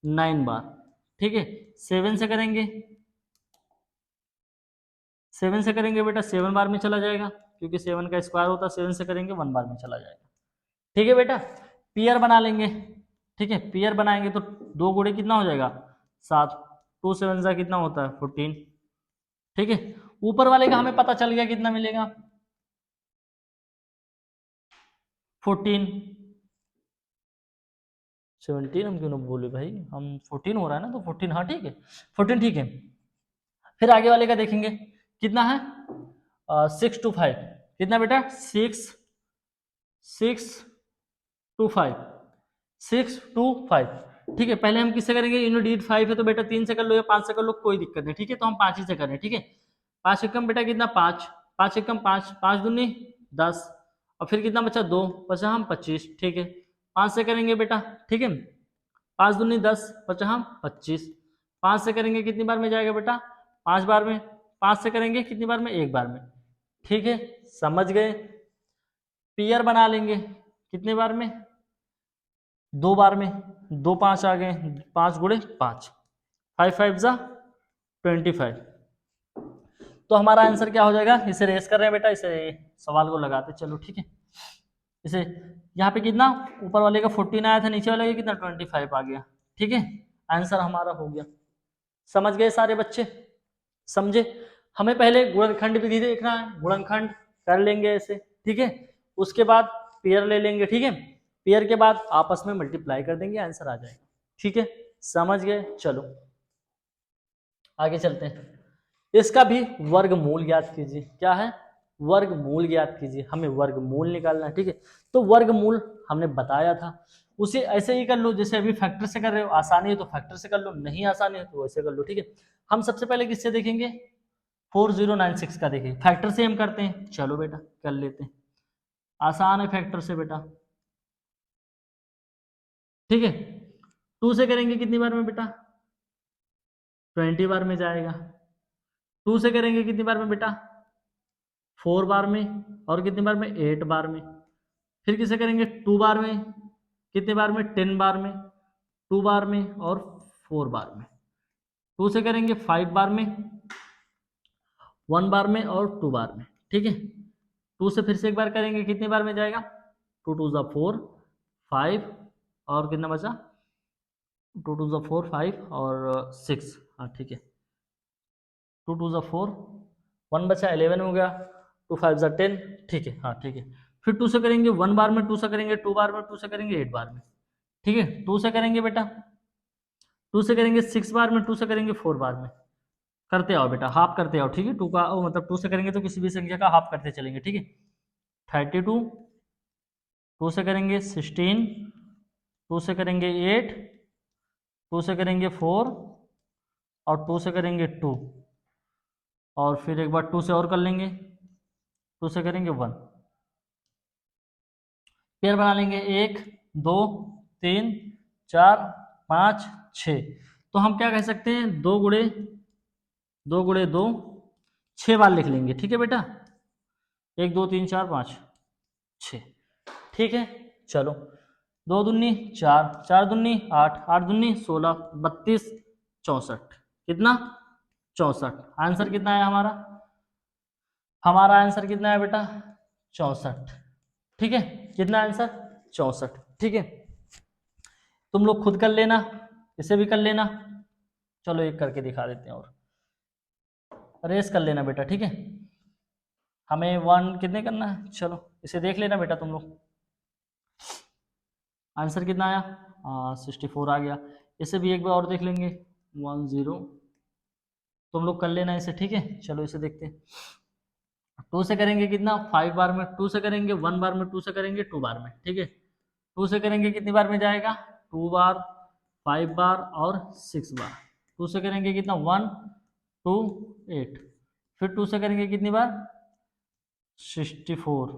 9 बार, ठीक है। 7 से करेंगे, 7 से करेंगे बेटा 7 बार में चला जाएगा, क्योंकि 7 का स्क्वायर होता है, 7 से करेंगे 1 बार में चला जाएगा, ठीक है बेटा। पियर बना लेंगे, ठीक है, पियर बनाएंगे तो 2 गुणे कितना हो जाएगा, 7, 2 7 जा कितना होता है, 14, ठीक है। ऊपर वाले का हमें पता चल गया कितना मिलेगा, 14, 17 हम क्यों ना बोले भाई, हम 14 हो रहा है ना, तो 14, हाँ ठीक है, 14 ठीक है। फिर आगे वाले का देखेंगे कितना है, 6 to 5, कितना बेटा, 6 to 5, 6 to 5, ठीक है। पहले हम किससे करेंगे, यूनिट डिजिट 5 है तो बेटा 3 से कर लो या 5 से कर लो, कोई दिक्कत नहीं, ठीक है। तो हम 5 ही से करें, ठीक है। 5 एकम बेटा कितना, 5, 5 एकम 5, 5 दूनी 10, और फिर कितना बचा, 2 बचा हम 25, ठीक है। 5 से करेंगे बेटा, ठीक है, 5 दूनी 10 बचा हम 25, 5 से करेंगे कितनी बार में जाएगा बेटा, 5 बार में, 5 से करेंगे कितनी बार में, 1 बार में, ठीक है, समझ गए। पियर बना लेंगे कितने बार में, 2 बार में, 2 5 आ गए, 5 गुणे 5, 5 5 जा 25, तो हमारा आंसर क्या हो जाएगा, इसे रेस कर रहे हैं बेटा, इसे सवाल को लगाते चलो, ठीक है। इसे यहाँ पे कितना, ऊपर वाले का 14 आया था, नीचे वाले का कितना 25 आ गया, ठीक है, आंसर हमारा हो गया। समझ गए सारे बच्चे, समझे। हमें पहले गुणनखंड विधि देखना है, गुणनखंड कर लेंगे ऐसे, ठीक है। उसके बाद पेयर ले लेंगे, ठीक है, पेयर के बाद आपस में मल्टीप्लाई कर देंगे, आंसर आ जाएगा, ठीक है, समझ गए। चलो आगे चलते हैं, इसका भी वर्गमूल ज्ञात कीजिए, क्या है, वर्गमूल ज्ञात कीजिए, हमें वर्गमूल निकालना है, ठीक है। तो वर्गमूल हमने बताया था, उसे ऐसे ही कर लो जैसे अभी फैक्टर से कर रहे हो, आसानी है तो फैक्टर से कर लो, नहीं आसानी है तो वैसे कर लो, ठीक है। हम सबसे पहले किससे देखेंगे, 4096 का देखेंगे, फैक्टर से हम करते हैं, चलो बेटा कर लेते हैं, आसान है फैक्टर से बेटा, ठीक है। 2 से करेंगे कितनी बार में बेटा, 20 बार में जाएगा। 2 से करेंगे कितनी बार में बेटा, 4 बार में, और कितनी बार में, 8 बार में, फिर किसे करेंगे 2 बार में, कितने बार में 10 बार में, 2 बार में और 4 बार में। 2 से करेंगे 5 बार में, 1 बार में और 2 बार में, ठीक है। 2 से फिर से एक बार करेंगे, कितनी बार में जाएगा 2 2 ज़ा 4 5 और कितना बचा 2 2 ज़ा 4 5 और 6, हाँ ठीक है 2 2 ज़ा 4 1 बचा 11 हो गया, 2 5 ज़ा 10, ठीक है हाँ ठीक है। फिर 2 से करेंगे 1 बार में, 2 से करेंगे 2 बार में, 2 से करेंगे 8 बार में, ठीक है। 2 से करेंगे बेटा 2 से करेंगे 6 बार में, 2 से करेंगे 4 बार में। करते आओ बेटा, हाफ करते आओ, ठीक है। 2 का मतलब 2 से करेंगे तो किसी भी संख्या का हाफ करते चलेंगे, ठीक है। 32, 2 से करेंगे 16, 2 से करेंगे 8, 2 से करेंगे 4 और 2 से करेंगे 2 और फिर एक बार 2 से और कर लेंगे, 2 से करेंगे 1। पेयर बना लेंगे 1 2 3 4 5 6। तो हम क्या कह सकते हैं 2 गुणे 2 6 बार लिख लेंगे, ठीक है बेटा। 1 2 3 4 5 6, ठीक है। चलो 2 दूनी 4, 4 दूनी 8, 8 दूनी 16, 32 64, कितना 64। आंसर कितना है हमारा, हमारा आंसर कितना है बेटा 64, ठीक है। कितना आंसर 64, ठीक है। तुम लोग खुद कर लेना, इसे भी कर लेना। चलो एक करके दिखा देते हैं और रेस कर लेना बेटा, ठीक है। हमें 1 कितने करना है, चलो इसे देख लेना बेटा तुम लोग। आंसर कितना आया 64 आ गया। इसे भी एक बार और देख लेंगे 10, तुम लोग कर लेना इसे, ठीक है। चलो इसे देखते हैं। 2 से करेंगे कितना 5 बार में, 2 से करेंगे 1 बार में, 2 से करेंगे 2 बार में, ठीक है। 2 से करेंगे कितनी बार में जाएगा 2 बार, 5 बार और 6 बार। 2 से करेंगे कितना 1 2 8, फिर 2 से करेंगे कितनी बार 64,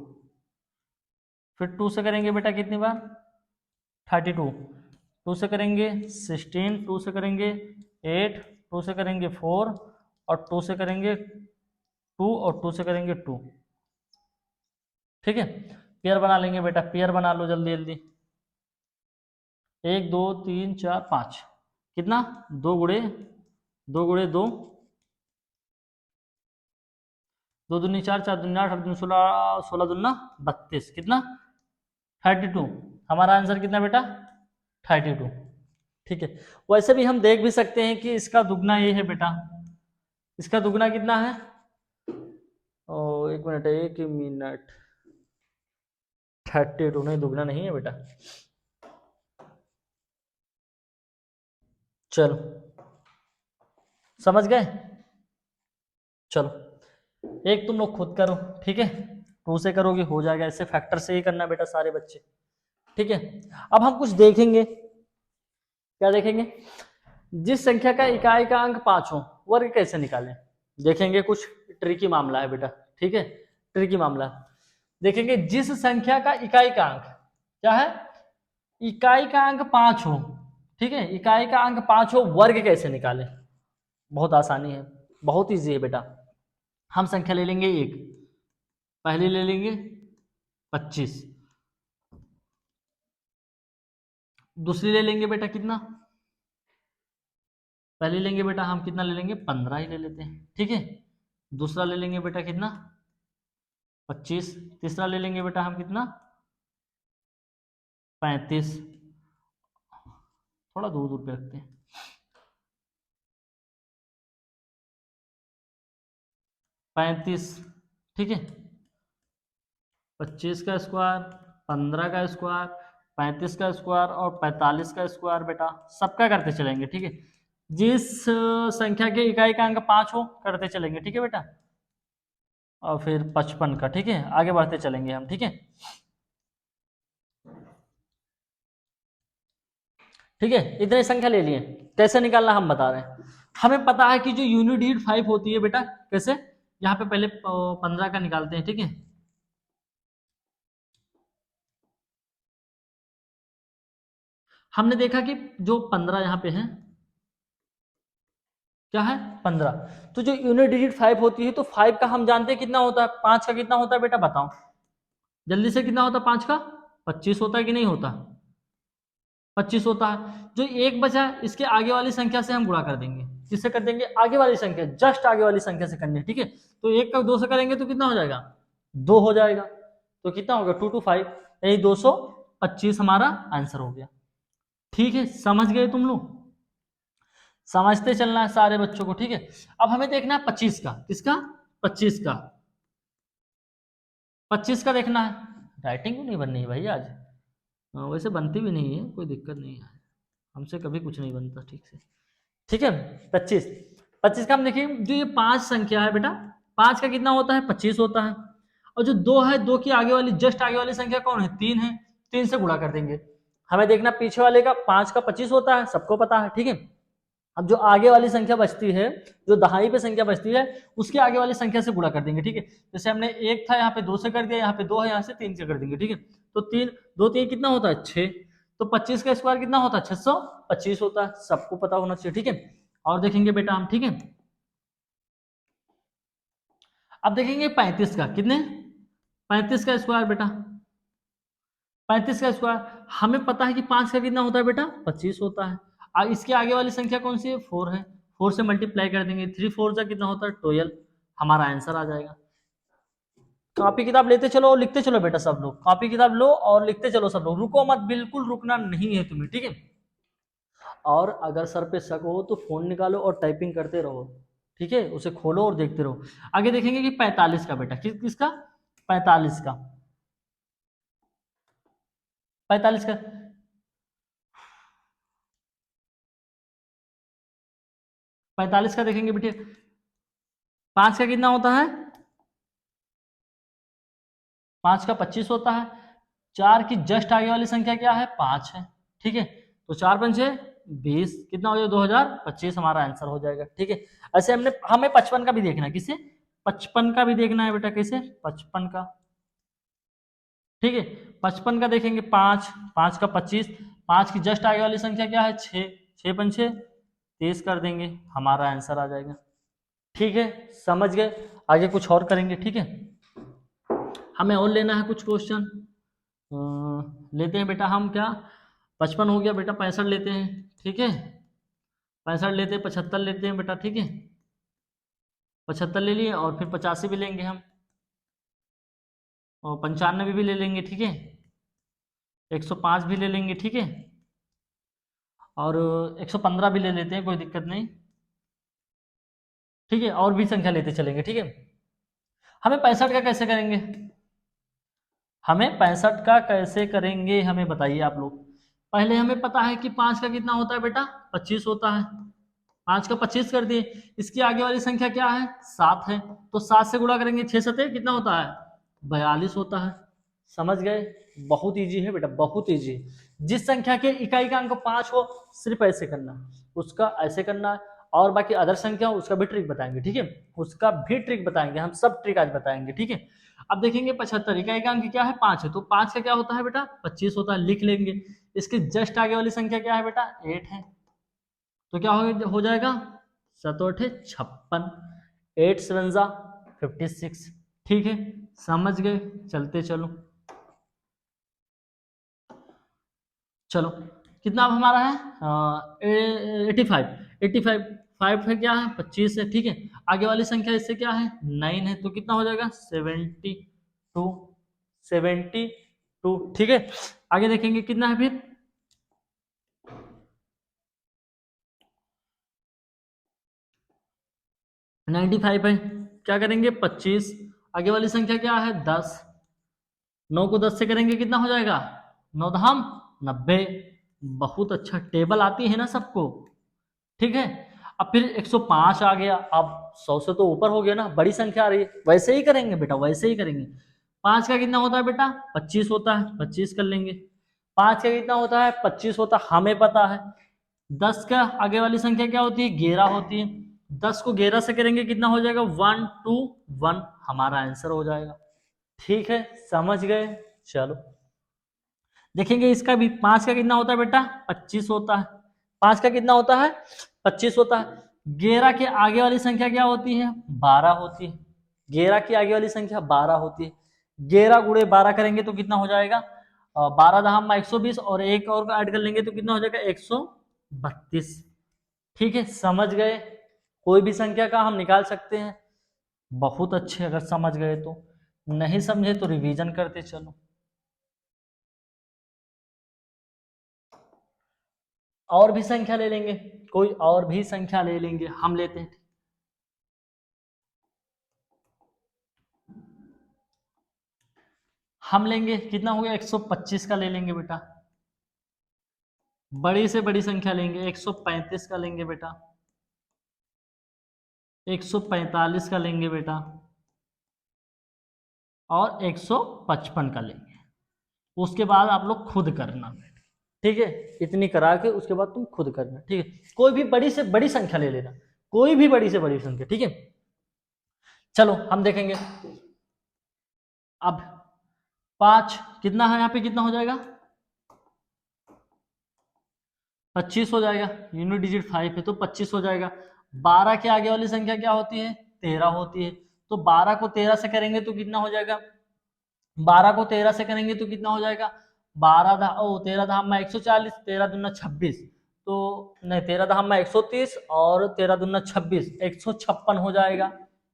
फिर 2 से करेंगे बेटा कितनी बार 32, 2 से करेंगे 16, 2 से करेंगे 8, 2 से करेंगे 4 और 2 से करेंगे 2 और 2 से करेंगे 2, ठीक है। पेयर बना लेंगे बेटा, पेयर बना लो जल्दी जल्दी। 1 2 3 4 5, कितना 2 गुणे 2 गुणे 2, 2 दूनी 4, 4 दूनी 8, 8 दूनी 16, 16 दूना 32, कितना 32। हमारा आंसर कितना बेटा 32, ठीक है। वैसे भी हम देख भी सकते हैं कि इसका दुगना ये है बेटा, इसका दुगना कितना है एक मिनट 32 नहीं, दुगना नहीं है बेटा। चलो समझ गए, चलो एक तुम लोग खुद करो, ठीक है। 2 से करोगे हो जाएगा, इससे फैक्टर से ही करना बेटा सारे बच्चे, ठीक है। अब हम कुछ देखेंगे, क्या देखेंगे, जिस संख्या का इकाई का अंक 5 हो वर्ग कैसे निकालें। देखेंगे, कुछ ट्रिकी मामला है बेटा, ठीक है। ट्रिकी मामला देखेंगे, जिस संख्या का इकाई का अंक क्या है, इकाई का अंक 5 हो, ठीक है। इकाई का अंक 5 हो, वर्ग कैसे निकालें। बहुत आसानी है, बहुत ईजी है बेटा। हम संख्या ले लेंगे 1, पहले ले लेंगे 25, दूसरी ले लेंगे बेटा कितना, पहले लेंगे बेटा हम कितना ले लेंगे 15 ही ले लेते हैं, ठीक है। दूसरा ले लेंगे बेटा कितना 25, तीसरा ले लेंगे बेटा हम कितना 35, थोड़ा दूर दूर पे रखते हैं, 35, ठीक है। 25 का स्क्वायर, 15 का स्क्वायर, 35 का स्क्वायर और 45 का स्क्वायर बेटा सबका करते चलेंगे, ठीक है। जिस संख्या के इकाई का अंक 5 हो करते चलेंगे, ठीक है बेटा। और फिर 55 का, ठीक है। आगे बढ़ते चलेंगे हम, ठीक है। ठीक है, इतने संख्या ले लिए, कैसे निकालना हम बता रहे हैं। हमें पता है कि जो यूनिट 5 होती है बेटा, कैसे, यहाँ पे पहले 15 का निकालते हैं, ठीक है। हमने देखा कि जो 15 यहाँ पे है क्या है 15, तो जो यूनिट डिजिट 5 होती है तो 5 का हम जानते हैं कितना होता है, 5 का कितना होता है बेटा बताओ जल्दी से, कितना होता है 5 का 25 होता है कि नहीं होता? 25 होता है। जो एक बचा इसके आगे वाली संख्या से हम गुणा कर देंगे। किससे कर देंगे? आगे वाली संख्या, जस्ट आगे वाली संख्या से करनी है, ठीक है। तो 1 का 2 से करेंगे तो कितना हो जाएगा? 2 हो जाएगा। तो कितना होगा? 2 to 5, यही 225 हमारा आंसर हो गया। ठीक है, समझ गए तुम लोग? समझते चलना है सारे बच्चों को, ठीक है। अब हमें देखना है 25 का। किसका? 25 का। 25 का देखना है। राइटिंग क्यों नहीं बननी है भाई आज? वैसे बनती भी नहीं है, कोई दिक्कत नहीं है, हमसे कभी कुछ नहीं बनता ठीक से। ठीक है, 25। 25 का हम देखिए, जो ये 5 संख्या है बेटा, 5 का कितना होता है? 25 होता है। और जो 2 है, 2 की आगे वाली, जस्ट आगे वाली संख्या कौन है? 3 है। 3 से गुणा कर देंगे। हमें देखना पीछे वाले का 5 का 25 होता है, सबको पता है, ठीक है। अब जो आगे वाली संख्या बचती है, जो दहाई पे संख्या बचती है, उसके आगे वाली संख्या से गुणा कर देंगे, ठीक है। जैसे हमने 1 था, यहाँ पे 2 से कर दिया, यहाँ पे 2 है, यहाँ से 3 से कर देंगे, ठीक है। तो 3 2 3 कितना होता है? 6। तो 25 का स्क्वायर कितना होता है? 625 होता है, सबको पता होना चाहिए, ठीक है। और देखेंगे बेटा हम, ठीक है। अब देखेंगे 35 का। कितने? 35 का स्क्वायर बेटा, 35 का स्क्वायर हमें पता है कि 5 का कितना होता है बेटा? 25 होता है। इसके आगे वाली संख्या कौन सी है? 4 है। 4 से मल्टीप्लाई कर देंगे, 3 4 का कितना होता है? 12। हमारा आंसर आ जाएगा। कॉपी किताब लेते चलो और लिखते चलो बेटा, सब लोग कॉपी किताब लो और लिखते चलो सब लोग, रुको मत, बिल्कुल रुकना नहीं है तुम्हें, ठीक है। और अगर सर पे शक हो तो फोन निकालो और टाइपिंग करते रहो, ठीक है, उसे खोलो और देखते रहो। आगे देखेंगे कि 45 का बेटा, किसका? 45 का। 45 का 45 का देखेंगे बेटे, 5 का कितना होता है? 5 का 25 होता है। 4 की जस्ट आगे वाली संख्या क्या है? 5 है, ठीक है। तो 4 पंचे 20, कितना हो जाएगा? 2025 हमारा आंसर हो जाएगा, ठीक है। ऐसे हमें 55 का भी देखना है। किसे? 55 का भी देखना है बेटा। कैसे? 55 का, ठीक है। 55 का देखेंगे, 5 5 का 25, 5 की जस्ट आगे वाली संख्या क्या है? 6। 6 पंचे 30 कर देंगे, हमारा आंसर आ जाएगा, ठीक है। समझ गए? आगे कुछ और करेंगे, ठीक है। हमें और लेना है कुछ क्वेश्चन, लेते हैं बेटा हम। क्या? 55 हो गया बेटा, 65 लेते हैं, ठीक है। 65 लेते हैं, 75 लेते हैं बेटा, ठीक है। 75 ले लिए और फिर 85 भी लेंगे हम, और 95 भी ले लेंगे, ठीक है। 105 भी ले लेंगे, ठीक है। और 115 भी ले लेते हैं, कोई दिक्कत नहीं, ठीक है। और भी संख्या लेते चलेंगे, ठीक है। हमें 65 का कैसे करेंगे? हमें 65 का कैसे करेंगे हमें बताइए आप लोग। पहले हमें पता है कि 5 का कितना होता है बेटा? 25 होता है। 5 का 25 कर दिए, इसकी आगे वाली संख्या क्या है? 7 है। तो 7 से गुणा करेंगे, 6 सते कितना होता है? 42 होता है। समझ गए? बहुत इजी है बेटा, बहुत इजी है। जिस संख्या के इकाई का अंक 5 हो, सिर्फ ऐसे करना है, उसका ऐसे करना है। और बाकी अदर संख्या उसका भी ट्रिक बताएंगे, ठीक है। उसका भी ट्रिक बताएंगे, हम सब ट्रिक आज बताएंगे, ठीक है। अब देखेंगे 75, इकाई का अंक क्या है? 5 है। तो 5 का क्या होता है बेटा? 25 होता है, लिख लेंगे। इसके जस्ट आगे वाली संख्या क्या है बेटा? 8 है। तो क्या हो जाएगा? 7 8 56, 8 7 56, ठीक है। समझ गए? चलते चलो, चलो। कितना अब हमारा है? 85। 85, 5 है, क्या है? 25 है, ठीक है। आगे वाली संख्या इससे क्या है? 9 है। तो कितना हो जाएगा? 72, 72, ठीक है। आगे देखेंगे कितना है फिर? 95 है। क्या करेंगे? 25, आगे वाली संख्या क्या है? 10। 9 को 10 से करेंगे, कितना हो जाएगा? 9 दहम 90। बहुत अच्छा, टेबल आती है ना सबको, ठीक है। अब फिर 105 आ गया, अब 100 से तो ऊपर हो गया ना, बड़ी संख्या आ रही है, वैसे ही करेंगे बेटा, वैसे ही करेंगे। 5 का कितना होता है बेटा? 25 होता है, 25 कर लेंगे। 5 का कितना होता है? 25 होता है, हमें पता है। 10 का आगे वाली संख्या क्या होती है? 11 होती है। 10 को 11 से करेंगे, कितना हो जाएगा? 121, हमारा आंसर हो जाएगा, ठीक है। समझ गए? चलो देखेंगे इसका भी। 5 का कितना होता है बेटा? 25 होता है। 5 का कितना होता है? 25 होता है। 11 के आगे वाली संख्या क्या होती है? 12 होती है। 11 की आगे वाली संख्या 12 होती है। 11 गुणे 12 करेंगे तो कितना हो जाएगा? 12 दहामा 120 और एक और ऐड कर लेंगे तो कितना हो जाएगा 132। ठीक है, समझ गए? कोई भी संख्या का हम निकाल सकते हैं। बहुत अच्छे, अगर समझ गए तो। नहीं समझे तो रिवीजन करते चलो। और भी संख्या ले लेंगे, कोई और भी संख्या ले लेंगे, हम लेते हैं। हम लेंगे कितना हो गया 125 का ले लेंगे बेटा। बड़ी से बड़ी संख्या लेंगे 135 का लेंगे बेटा, 145 का लेंगे बेटा, और 155 का लेंगे। उसके बाद आप लोग खुद करना, ठीक है? इतनी करा के उसके बाद तुम खुद करना, ठीक है? कोई भी बड़ी से बड़ी संख्या ले लेना, कोई भी बड़ी से बड़ी संख्या, ठीक है? चलो हम देखेंगे अब। 5 कितना है यहाँ पे, कितना हो जाएगा 25 हो जाएगा। यूनिट डिजिट 5 है तो 25 हो जाएगा। 12 के आगे वाली संख्या क्या होती है, 13 होती है। तो 12 को 13 से करेंगे तो कितना हो जाएगा, 12 को 13 से करेंगे तो कितना हो जाएगा, 13 धाम 140, 13 दूना 26, तो नहीं 13 धाम 130 और 13 दूना 26, 156 हो जाएगा।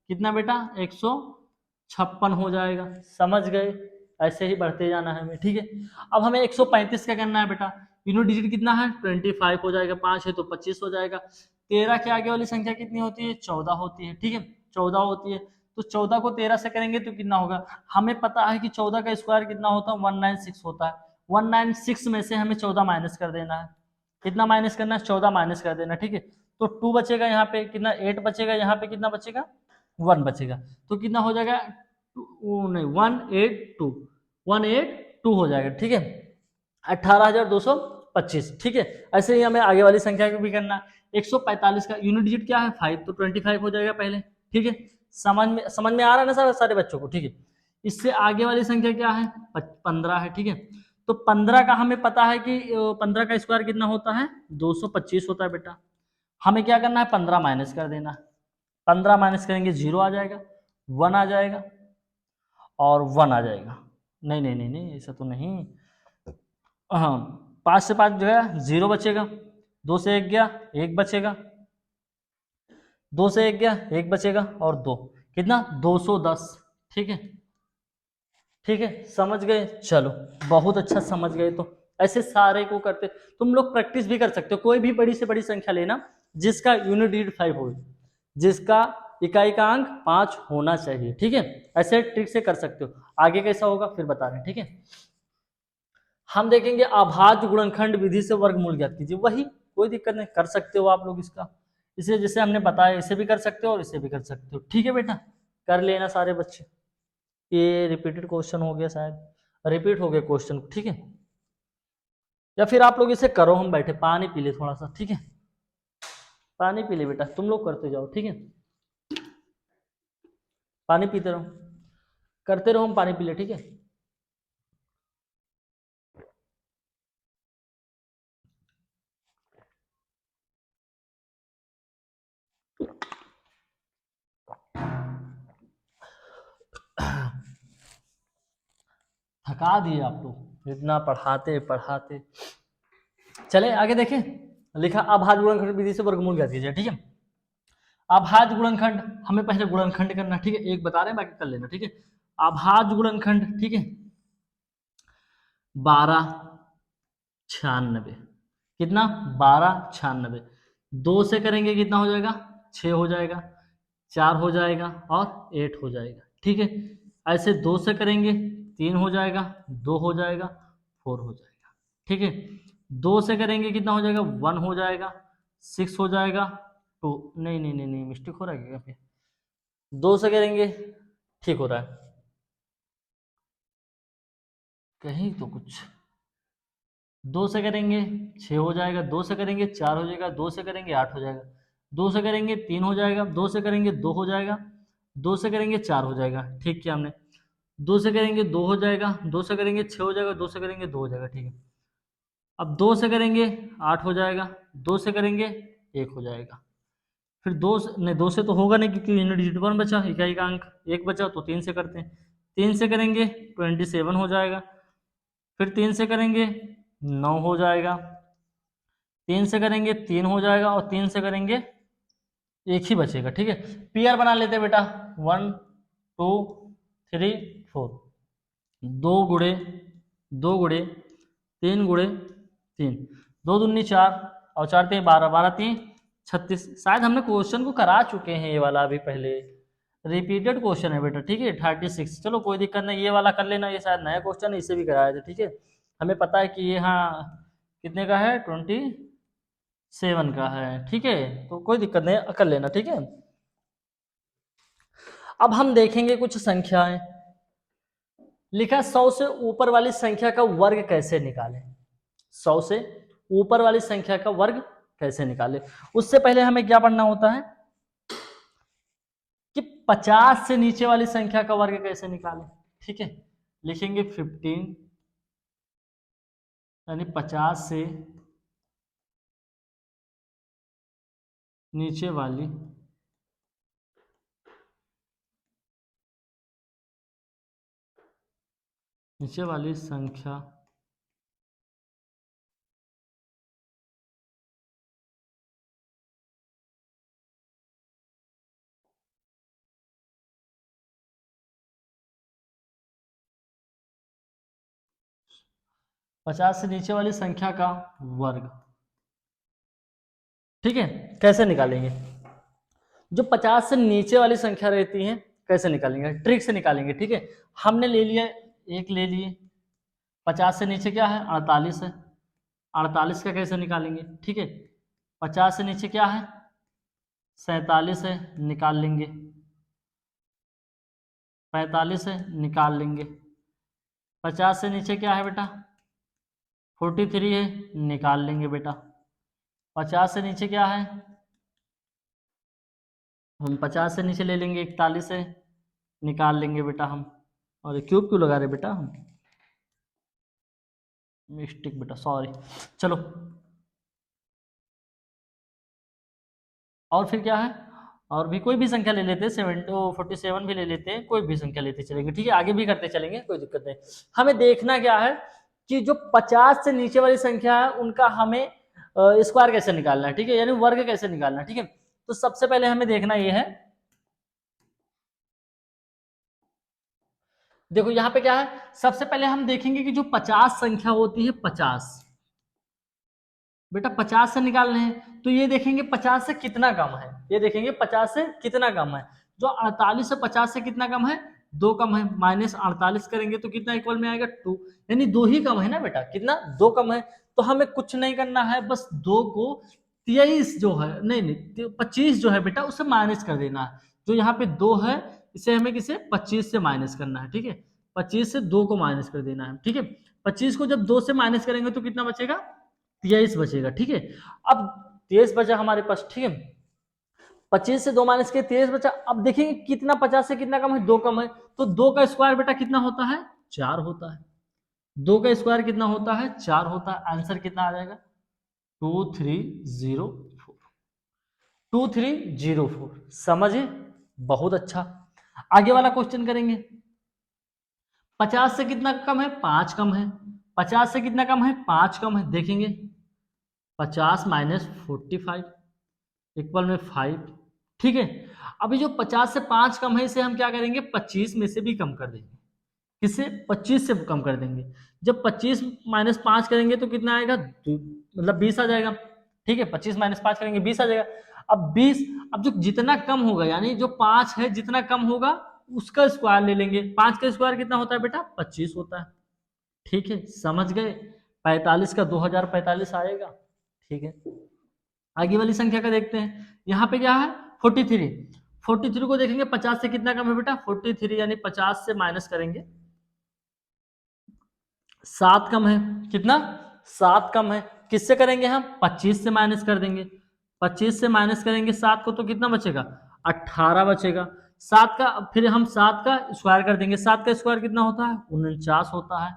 कितना बेटा, 156 हो जाएगा। समझ गए? ऐसे ही बढ़ते जाना है हमें, ठीक है? अब हमें 135 का करना है बेटा। यूनिट डिजिट कितना है, 25 हो जाएगा। 5 है तो 25 हो जाएगा। 13 के आगे वाली संख्या कितनी होती है, 14 होती है, ठीक है? 14 होती है। तो 14 को 13 से करेंगे तो कितना होगा, हमें पता है कि 14 का स्क्वायर कितना होता है, 196 होता है। 196 में से हमें 14 माइनस कर देना है। कितना माइनस करना है, 14 माइनस कर देना, ठीक है? तो 2 बचेगा यहाँ पे, कितना 8 बचेगा, यहाँ पे कितना बचेगा 1 बचेगा। तो कितना हो जाएगा, नहीं 182, 182 हो जाएगा, ठीक है? 18,225, ठीक है? ऐसे ही हमें आगे वाली संख्या को भी करना है। 145 का यूनिट डिजिट क्या है, 5, तो 25 हो जाएगा पहले, ठीक है? समझ में आ रहा है ना सारे बच्चों को, ठीक है? इससे आगे वाली संख्या क्या है, 15 है, ठीक है? तो 15 का हमें पता है कि 15 का स्क्वायर कितना होता है, 225 होता है बेटा। हमें क्या करना है, 15 माइनस कर देना है। 15 माइनस करेंगे 0 आ जाएगा, 1 आ जाएगा और 1 आ जाएगा। नहीं नहीं नहीं नहीं, ऐसा तो नहीं। हाँ, 5 से 5 गया 0 बचेगा, 2 से 1 गया 1 बचेगा, 2 से 1 गया 1 बचेगा और 2, कितना 210, ठीक है? ठीक है, समझ गए? चलो बहुत अच्छा समझ गए। तो ऐसे सारे को करते, तुम लोग प्रैक्टिस भी कर सकते हो। कोई भी बड़ी से बड़ी संख्या लेना जिसका यूनिट डिजिट 5 हो, जिसका इकाई का अंक 5 होना चाहिए, ठीक है? ऐसे ट्रिक से कर सकते हो। आगे कैसा होगा फिर बता रहे हैं, ठीक है? हम देखेंगे अभाज्य गुणनखंड विधि से वर्गमूल ज्ञात कीजिए। वही, कोई दिक्कत नहीं, कर सकते हो आप लोग इसका। इसे जैसे हमने बताया इसे भी कर सकते हो और इसे भी कर सकते हो, ठीक है बेटा? कर लेना सारे बच्चे। ये रिपीटेड क्वेश्चन हो गया शायद, रिपीट हो गया क्वेश्चन, ठीक है? या फिर आप लोग इसे करो, हम बैठे पानी पी ले थोड़ा सा, ठीक है? पानी पी ले बेटा, तुम लोग करते जाओ, ठीक है? पानी पीते रहो, करते रहो, हम पानी पी ले, ठीक है? थका दिए आप लोग इतना पढ़ाते पढ़ाते। चले आगे देखें। लिखा अभाज्य गुणनखंड विधि से वर्गमूल ज्ञात कीजिए, ठीक है? अभाज्य गुणनखंड, हमें पहले गुणनखंड करना, ठीक है? एक बता रहे हैं, बाकी कर लेना, ठीक है? अभाज्य गुणनखंड, ठीक है? 1296, कितना 1296, 2 से करेंगे कितना हो जाएगा, 6 हो जाएगा, 4 हो जाएगा और 8 हो जाएगा, ठीक है? ऐसे 2 से करेंगे 3 हो जाएगा, 2 हो जाएगा, 4 हो जाएगा, ठीक है? 2 से करेंगे कितना हो जाएगा, 1 हो जाएगा, 6 हो जाएगा, 2, नहीं नहीं नहीं नहीं, मिस्टेक हो रहा है क्या? 2 से करेंगे, ठीक हो रहा है कहीं तो कुछ। 2 से करेंगे 6 हो जाएगा, 2 से करेंगे 4 हो जाएगा, 2 से करेंगे 8 हो जाएगा, 2 से करेंगे 3 हो जाएगा, 2 से करेंगे 2 हो जाएगा, 2 से करेंगे 4 हो जाएगा, ठीक किया हमने। 2 से करेंगे 2 हो जाएगा, 2 से करेंगे 6 हो जाएगा, 2 से करेंगे 2 हो जाएगा, ठीक है? अब 2 से करेंगे 8 हो जाएगा, 2 से करेंगे 1 हो जाएगा। फिर 2 से नहीं, 2 से तो होगा नहीं क्योंकि यूनिट डिजिट 1 बचा, इकाई का अंक 1 बचा, तो 3 से करते हैं। 3 से करेंगे 27 हो जाएगा। फिर 3 से करेंगे 9 हो जाएगा, 3 से करेंगे 3 हो जाएगा, और 3 से करेंगे एक ही बचेगा। ठीक है, पीआर बना लेते हैं बेटा, 1 2 3 4, 2 गुणे 2 गुणे 3 गुणे 3, 2 दूनी 4 और 4 3 12, 12 3 36। शायद हमने क्वेश्चन को करा चुके हैं ये वाला अभी पहले, रिपीटेड क्वेश्चन है बेटा। ठीक है, 36। चलो कोई दिक्कत नहीं, ये वाला कर लेना, ये शायद नया क्वेश्चन है, इसे भी कराया था। ठीक है, हमें पता है कि ये हाँ कितने का है, 27 का है। ठीक है, तो कोई दिक्कत नहीं, कर लेना। ठीक है, अब हम देखेंगे कुछ संख्याएं। लिखा 100 से ऊपर वाली संख्या का वर्ग कैसे निकालें। 100 से ऊपर वाली संख्या का वर्ग कैसे निकालें, उससे पहले हमें क्या पढ़ना होता है कि 50 से नीचे वाली संख्या का वर्ग कैसे निकालें। ठीक है, लिखेंगे 15, यानी 50 से नीचे वाली संख्या पचास से नीचे वाली संख्या का वर्ग। ठीक है, कैसे निकालेंगे, जो 50 से नीचे वाली संख्या रहती है कैसे निकालेंगे, ट्रिक से निकालेंगे। ठीक है, हमने ले लिया, एक ले लिए, 50 से नीचे क्या है, 48 है, 48 का कैसे निकालेंगे। ठीक है, 50 से नीचे क्या है, 47 है, निकाल लेंगे, 45 है, निकाल लेंगे, 50 से नीचे क्या है बेटा, 43 है, निकाल लेंगे बेटा, 50 से नीचे क्या है, हम 50 से नीचे ले लेंगे, 41 है, निकाल लेंगे बेटा हम। और क्यूब क्यों लगा रहे बेटा हम, मिस्टेक बेटा, सॉरी। चलो, और फिर क्या है, और भी कोई भी संख्या ले लेते हैं, 47 भी ले लेते हैं, कोई भी संख्या लेते चलेंगे। ठीक है, आगे भी करते चलेंगे, कोई दिक्कत नहीं। हमें देखना क्या है कि जो 50 से नीचे वाली संख्या है उनका हमें स्क्वायर कैसे निकालना है। ठीक है, यानी वर्ग कैसे निकालना है। ठीक है, तो सबसे पहले हमें देखना यह है, देखो यहाँ पे क्या है, सबसे पहले हम देखेंगे कि जो 50 संख्या होती है, 50 बेटा 50 से निकालने हैं, तो ये देखेंगे 50 से कितना कम है, ये देखेंगे 50 से कितना कम है। जो 48 से 50 से कितना कम है, 2 कम है, -48 करेंगे तो कितना इक्वल में आएगा, 2, यानी 2 ही कम है ना बेटा, कितना, 2 कम है। तो हमें कुछ नहीं करना है, बस 2 को 23 जो है, नहीं नहीं 25 जो है बेटा उससे माइनस कर देना है। जो यहाँ पे 2 है, इसे हमें किसे 25 से माइनस करना है। ठीक है, 25 से 2 को माइनस कर देना है। ठीक है, 25 को जब 2 से माइनस करेंगे तो कितना बचेगा, 23 बचेगा। ठीक है, अब 23 बचा हमारे पास। ठीक है, 25 से 2 माइनस किए, 23 बचा। अब देखेंगे कितना 50 से कितना कम है, 2 कम है, तो 2 का स्क्वायर बेटा कितना होता है, 4 होता है। 2 का स्क्वायर कितना होता है, 4 होता है। आंसर कितना आ जाएगा, 2304, 2304। समझे, बहुत अच्छा। आगे वाला क्वेश्चन करेंगे, 50 से कितना कम है, 5 कम है, 50 से कितना कम है, 5 कम है। देखेंगे 50 माइनस 45 इक्वल में 5। ठीक है, अभी जो 50 से 5 कम है, इसे हम क्या करेंगे, 25 में से भी कम कर देंगे। किससे, 25 से कम कर देंगे। जब 25 माइनस 5 करेंगे तो कितना आएगा, मतलब 20 आ जाएगा। ठीक है, 25 माइनस 5 करेंगे 20 आ जाएगा। अब 20, अब जो जितना कम होगा, यानी जो 5 है जितना कम होगा उसका स्क्वायर ले लेंगे। 5 का स्क्वायर कितना होता है बेटा, 25 होता है। ठीक है, समझ गए, 45 का 2045 आएगा। ठीक है, आगे वाली संख्या का देखते हैं, यहाँ पे क्या है, 43। 43 को देखेंगे 50 से कितना कम है बेटा, 43, यानी 50 से माइनस करेंगे 7 कम है। कितना, 7 कम है। किससे करेंगे हम, 25 से माइनस कर देंगे। 25 से माइनस करेंगे 7 को तो कितना बचेगा, 18 बचेगा। 7 का, फिर हम 7 का स्क्वायर कर देंगे। 7 का स्क्वायर कितना होता है, 49 होता है।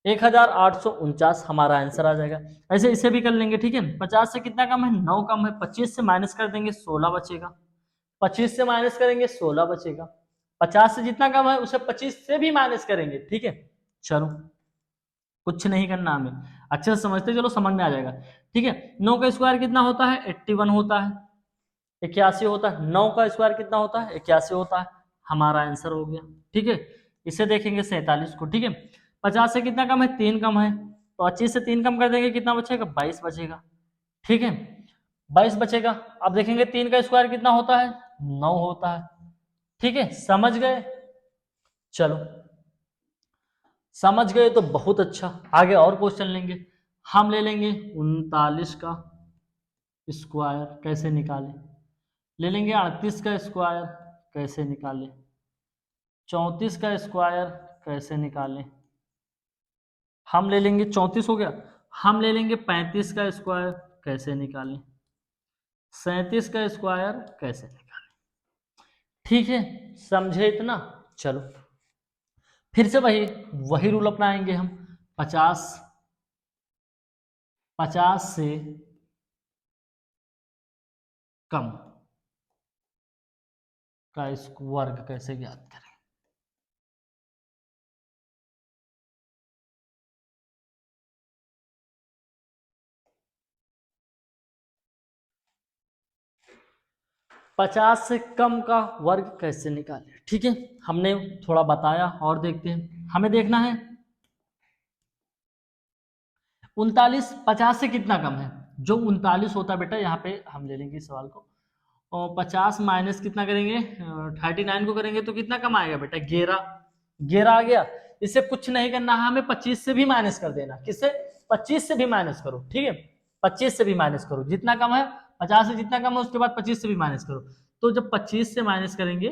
1849 हमारा आंसर आ जाएगा। ऐसे इसे भी कर लेंगे। ठीक है, 50 से कितना कम है, 9 कम है। 25 से माइनस कर देंगे 16 बचेगा। 25 से माइनस करेंगे 16 बचेगा। 50 से जितना कम है उसे 25 से भी माइनस करेंगे। ठीक है, चलो कुछ नहीं करना हमें, अच्छे से समझते चलो समझ में आ जाएगा। ठीक है, 9 का स्क्वायर कितना होता है? 81 होता है। 81 होता है। 9 का स्क्वायर कितना होता है? 81 होता है। हमारा आंसर हो गया। ठीक है, इसे देखेंगे 47 को। ठीक है, 50 से कितना कम है? 3 कम है, तो 25 से 3 कम कर देंगे, कितना बचेगा? 22 बचेगा। ठीक है, 22 बचेगा। अब देखेंगे 3 का स्क्वायर कितना होता है? 9 होता है। ठीक है, समझ गए? चलो, समझ गए तो बहुत अच्छा। आगे और क्वेश्चन लेंगे। हम ले लेंगे 39 का स्क्वायर कैसे निकालें, ले लेंगे 38 का स्क्वायर कैसे निकालें, 34 का स्क्वायर कैसे निकालें, हम ले लेंगे 34 हो गया, हम ले लेंगे 35 का स्क्वायर कैसे निकालें, 37 का स्क्वायर कैसे निकालें। ठीक है, समझे इतना? चलो फिर से वही वही रूल अपनाएंगे हम। 50 से कम का वर्ग कैसे ज्ञात करें। पचास से कम का वर्ग कैसे निकालें। ठीक है, हमने थोड़ा बताया और देखते हैं। हमें देखना है 39 50 से कितना कम है। जो 39 होता है बेटा, यहाँ पे हम ले लेंगे इस सवाल को, और 50 माइनस कितना करेंगे? 39 को करेंगे तो कितना कम आएगा बेटा? 11। 11 आ गया। इसे कुछ नहीं करना है हमें, 25 से भी माइनस कर देना। किससे? 25 से भी माइनस करो। ठीक है, 25 से भी माइनस करो, जितना कम है 50 से जितना कम है उसके बाद 25 से भी माइनस करो। तो जब 25 से माइनस करेंगे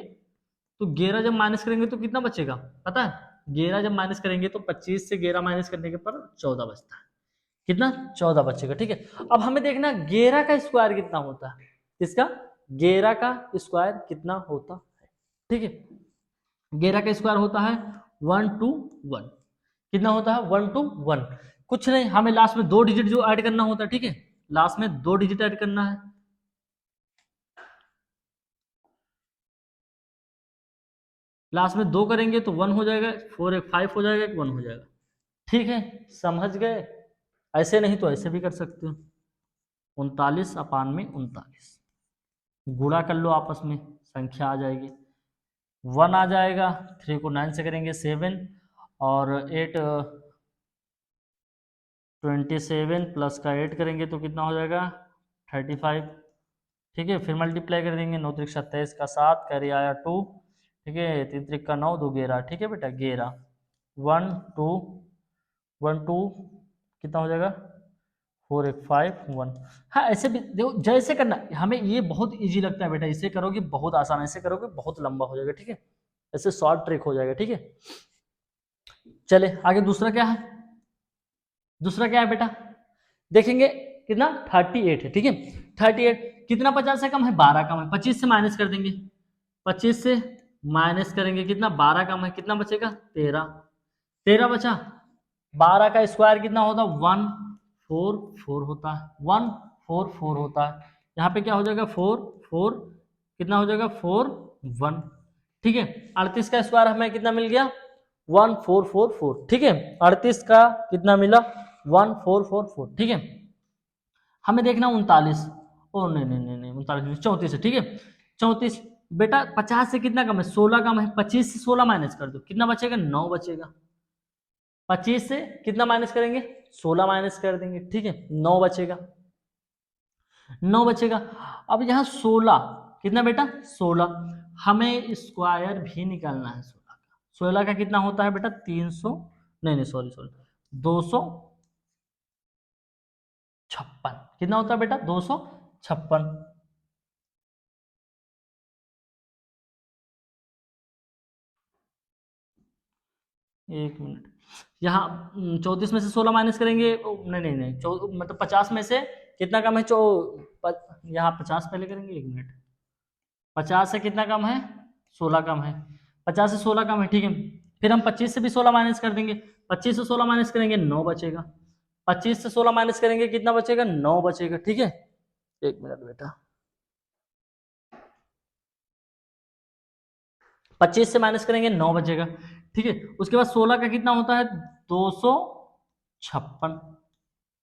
तो 11 जब माइनस करेंगे तो कितना बचेगा पता है? 11 जब माइनस करेंगे तो 25 से 11 माइनस करने के पर 14 बचता है। कितना? 14 बचेगा। ठीक है, अब हमें देखना 11 का स्क्वायर कितना होता है। किसका? 11 का स्क्वायर कितना होता है। ठीक है, 11 का स्क्वायर होता है 1 to 1। कितना होता है? 1 to 1। कुछ नहीं, हमें लास्ट में 2 डिजिट जो ऐड करना होता है। ठीक है, लास्ट में 2 डिजिट ऐड करना है। लास्ट में 2 करेंगे तो 1 हो जाएगा, 4 एक 5 हो जाएगा, 1 हो जाएगा। ठीक है, समझ गए? ऐसे नहीं तो ऐसे भी कर सकते हो। 39/39 गुणा कर लो आपस में, संख्या आ जाएगी। 1 आ जाएगा, 3 को 9 से करेंगे 7, और 8 27 प्लस का 8 करेंगे तो कितना हो जाएगा? 35। ठीक है, फिर मल्टीप्लाई कर देंगे, 9 त्रिक 27 का 7, कैरी आया 2। ठीक है, 3 त्रिक का 9, 2 11। ठीक है बेटा, 11 1 2 1 2 कितना हो जाएगा? 4 एक 5 1। हाँ, ऐसे भी देखो, जैसे करना हमें ये बहुत इजी लगता है बेटा। इसे करोगे बहुत आसान, ऐसे करोगे बहुत लंबा हो जाएगा। ठीक है, ऐसे शॉर्ट ट्रिक हो जाएगा। ठीक है, चले आगे। दूसरा क्या है? दूसरा क्या है बेटा? देखेंगे कितना? 38 है। ठीक है, 38 कितना? 50 से कम है? 12 कम है। 25 से माइनस कर देंगे, 25 से माइनस करेंगे कितना? 12 कम है, कितना बचेगा? 13। 13 बचा। 12 का स्क्वायर कितना होता है? 144 होता है। 144 होता है। यहाँ पे क्या हो जाएगा? 4 4 कितना हो जाएगा? 4 1। ठीक है, 38 का स्क्वायर हमें कितना मिल गया? 1444। ठीक है, 38 का कितना मिला? 1444। ठीक है, हमें देखना 39। ओ नहीं नहीं नहीं नहीं, 39 34 है। ठीक है, 34 बेटा 50 से कितना कम है? 16 कम है। 25 से 16 माइनस कर दो, कितना बचेगा? 9 बचेगा। 25 से कितना माइनस करेंगे? 16 माइनस कर देंगे। ठीक है, 9 बचेगा। 9 बचेगा। अब यहाँ 16 कितना बेटा? 16। हमें स्क्वायर भी निकालना है 16 का। 16 का कितना होता है बेटा? 300, नहीं नहीं सॉरी सॉरी, 256। कितना होता है बेटा? 256। एक मिनट, यहाँ 34 में से 16 माइनस करेंगे। नहीं नहीं नहीं, मतलब 50 में से कितना कम है? यहाँ 50 पहले करेंगे। एक मिनट, 50 से कितना कम है? 16 कम है। 50 से 16 कम है। ठीक है, फिर हम 25 से भी 16 माइनस कर देंगे। 25 से 16 माइनस करेंगे, 9 बचेगा। 25 से 16 माइनस करेंगे, कितना बचेगा? 9 बचेगा। ठीक है, एक मिनट बेटा, 25 से माइनस करेंगे 9 बचेगा। ठीक है, उसके बाद 16 का कितना होता है? 200 56।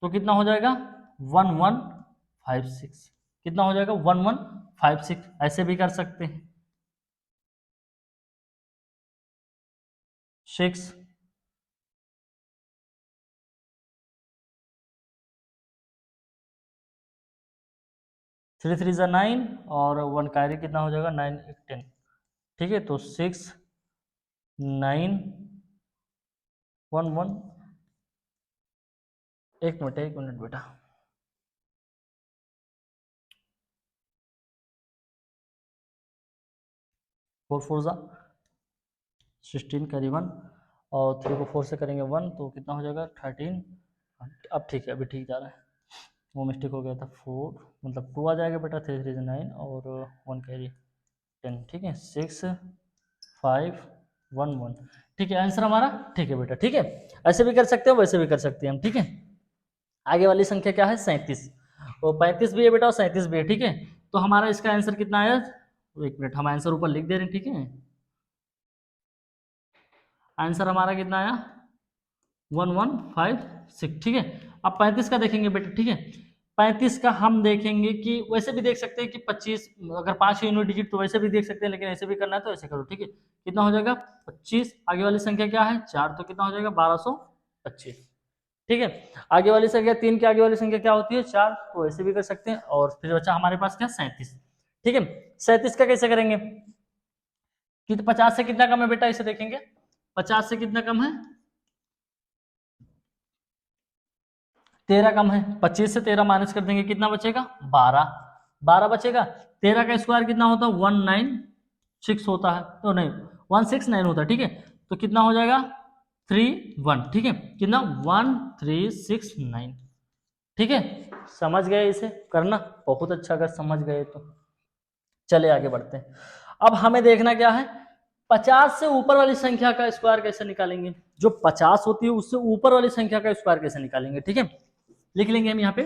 तो कितना हो जाएगा 1156। कितना हो जाएगा 1156। ऐसे भी कर सकते हैं 6 3 3 ज़ा 9 और 1 कैरी कितना हो जाएगा 9 1 10। ठीक है, तो 6 9 1 1। एक मिनट बेटा। 4 4 ज़ा 16 कैरी 1 और 3 को 4 से करेंगे 1 तो कितना हो जाएगा 13। अब ठीक है, अभी ठीक जा रहा है, वो मिस्टेक हो गया था। 4 मतलब 2 आ जाएगा बेटा, 3 3 9 और 1 कैरी 10। ठीक है, 6 5 1 1। ठीक है, आंसर हमारा ठीक है बेटा। ठीक है, ऐसे भी कर सकते हो, वैसे भी कर सकते हैं हम। ठीक है, आगे वाली संख्या क्या है 37। वो 35 भी है बेटा और 37 भी है। ठीक है, तो हमारा इसका आंसर कितना आया, एक मिनट हम आंसर ऊपर लिख दे रहे हैं। ठीक है, आंसर हमारा कितना आया 1156। ठीक है, अब 35 का देखेंगे बेटा। ठीक है, 35 का हम देखेंगे कि वैसे भी देख सकते हैं कि 25 अगर 5 यूनिट डिजिट तो वैसे भी देख सकते हैं, लेकिन ऐसे भी करना है तो ऐसे करो। ठीक है, कितना हो जाएगा 25। आगे वाली संख्या क्या है 4, तो कितना हो जाएगा 1225। ठीक है, आगे वाली संख्या 3 की आगे वाली संख्या क्या होती है 4, तो ऐसे भी कर सकते हैं। और फिर बचा हमारे पास क्या 37। ठीक है, 37 का कैसे करेंगे कि 50 से कितना कम है बेटा, इसे देखेंगे 50 से कितना कम है 13 कम है। 25 से 13 माइनस कर देंगे, कितना बचेगा 12। 12 बचेगा। 13 का स्क्वायर कितना होता है 196 होता है, तो नहीं 169 होता है। ठीक है, तो कितना हो जाएगा 31। ठीक है, कितना 1369। ठीक है, समझ गए, इसे करना बहुत अच्छा अगर समझ गए तो। चले आगे बढ़ते हैं। अब हमें देखना क्या है 50 से ऊपर वाली संख्या का स्क्वायर कैसे निकालेंगे। जो 50 होती है उससे ऊपर वाली संख्या का स्क्वायर कैसे निकालेंगे। ठीक है, लिख लेंगे हम यहाँ पे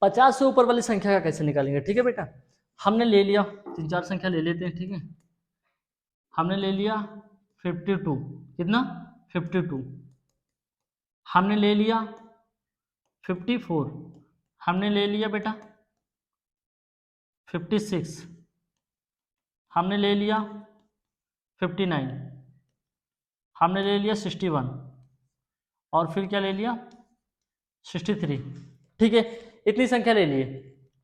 50 से ऊपर वाली संख्या का कैसे निकालेंगे। ठीक है बेटा, हमने ले लिया 3 4 संख्या ले लेते हैं। ठीक है, हमने ले लिया 52। कितना 52। हमने ले लिया 54। हमने ले लिया बेटा 56। हमने ले लिया 59। हमने ले लिया 61 और फिर क्या ले लिया 63। ठीक है, इतनी संख्या ले लिए।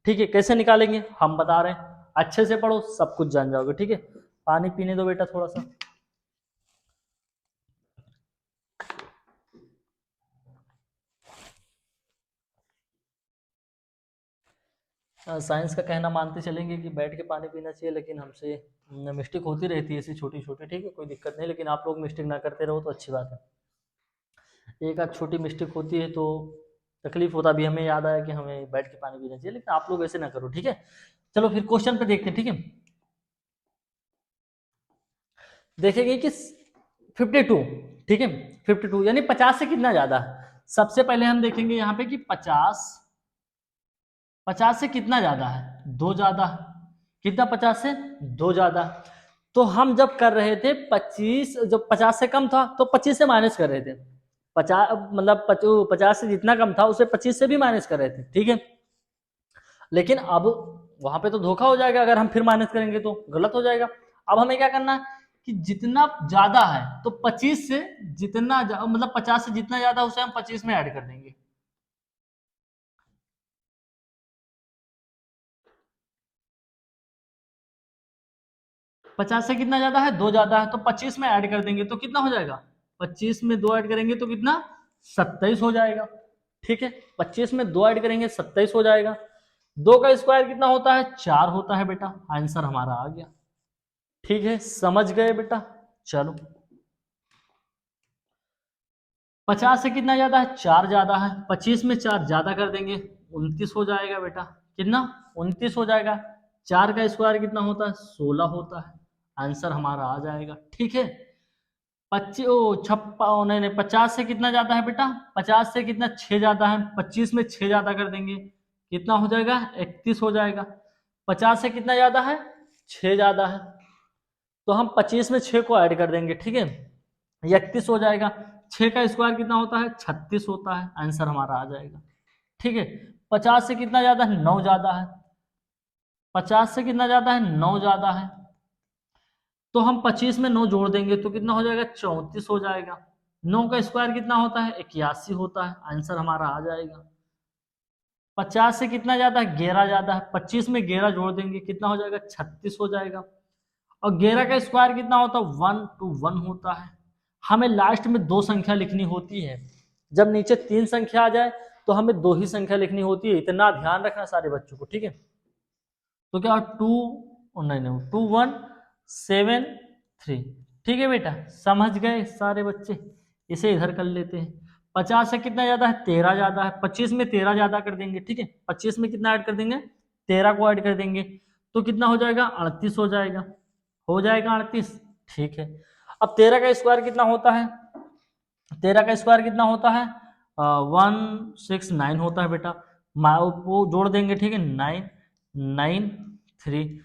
ठीक है, कैसे निकालेंगे हम बता रहे हैं, अच्छे से पढ़ो सब कुछ जान जाओगे। ठीक है, पानी पीने दो बेटा थोड़ा सा। साइंस का कहना मानते चलेंगे कि बैठ के पानी पीना चाहिए, लेकिन हमसे मिस्टेक होती रहती है ऐसी छोटी छोटी। ठीक है, कोई दिक्कत नहीं, लेकिन आप लोग मिस्टेक ना करते रहो तो अच्छी बात है। एक आध छोटी मिस्टेक होती है तो तकलीफ होता, भी हमें याद आया कि हमें बैठ के पानी पीना चाहिए, लेकिन आप लोग ऐसे ना करो। ठीक है, चलो फिर क्वेश्चन पे देखते हैं। ठीक है, देखेंगे कि 52। ठीक है, 52 यानी 50 से कितना ज्यादा है। सबसे पहले हम देखेंगे यहाँ पे कि 50 से कितना ज्यादा है, 2 ज्यादा है। कितना 50 से 2 ज्यादा। तो हम जब कर रहे थे 25, जब 50 से कम था तो 25 से माइनस कर रहे थे। 50 मतलब 50 से जितना कम था उसे 25 से भी माइनस कर रहे थे। ठीक है, लेकिन अब वहां पे तो धोखा हो जाएगा, अगर हम फिर माइनस करेंगे तो गलत हो जाएगा। अब हमें क्या करना है कि जितना ज्यादा है तो 25 से जितना मतलब 50 से जितना ज्यादा उसे हम 25 में ऐड कर देंगे। पचास से कितना ज्यादा है 2 ज्यादा है, तो 25 में ऐड कर देंगे तो कितना हो जाएगा 25 में 2 ऐड करेंगे तो कितना 27 हो जाएगा। ठीक है, 25 में 2 ऐड करेंगे 27 हो जाएगा। 2 का स्क्वायर कितना होता है 4 होता है बेटा, आंसर हमारा आ गया। ठीक है, समझ गए बेटा। चलो 50 से कितना ज्यादा है, 4 ज्यादा है। 25 में 4 ज्यादा कर देंगे, 29 हो जाएगा बेटा। कितना, 29 हो जाएगा। 4 का स्क्वायर कितना होता है, 16 होता है। आंसर हमारा आ जाएगा। ठीक है, 25 ओ छप्पा नहीं नहीं, 50 से कितना ज्यादा है बेटा, 50 से कितना, 6 ज्यादा है। 25 में 6 ज्यादा कर देंगे, कितना हो जाएगा, 31 हो जाएगा। 50 से कितना ज्यादा है, 6 ज्यादा है, तो हम 25 में 6 को ऐड कर देंगे। ठीक है, 31 हो जाएगा। 6 का स्क्वायर कितना होता है, 36 होता है। आंसर हमारा आ जाएगा। ठीक है, 50 से कितना ज्यादा है, 9 ज्यादा है। 50 से कितना ज्यादा है, 9 ज्यादा है, तो हम 25 में 9 जोड़ देंगे तो कितना हो जाएगा, 34 हो जाएगा। 9 का स्क्वायर कितना होता है, 81 होता है। आंसर हमारा आ जाएगा। 50 से कितना ज्यादा है, 11 ज्यादा है। 25 में 11 जोड़ देंगे, कितना हो जाएगा, 36 हो जाएगा। और 11 का स्क्वायर कितना होता है, 1 to 1 होता है। हमें लास्ट में 2 संख्या लिखनी होती है। जब नीचे 3 संख्या आ जाए तो हमें 2 ही संख्या लिखनी होती है। इतना ध्यान रखना सारे बच्चों को। ठीक है, तो क्या, 2 नहीं नहीं 2 1 7 3। ठीक है बेटा, समझ गए सारे बच्चे। इसे इधर कर लेते हैं। 50 से कितना ज्यादा है, 13 ज्यादा है। 25 में 13 ज्यादा कर देंगे। ठीक है, 25 में कितना ऐड कर देंगे, 13 को ऐड कर देंगे, तो कितना हो जाएगा, 38 हो जाएगा। हो जाएगा 38। ठीक है, अब 13 का स्क्वायर कितना होता है, 13 का स्क्वायर कितना होता है, 169 होता है बेटा। वो जोड़ देंगे। ठीक है, 993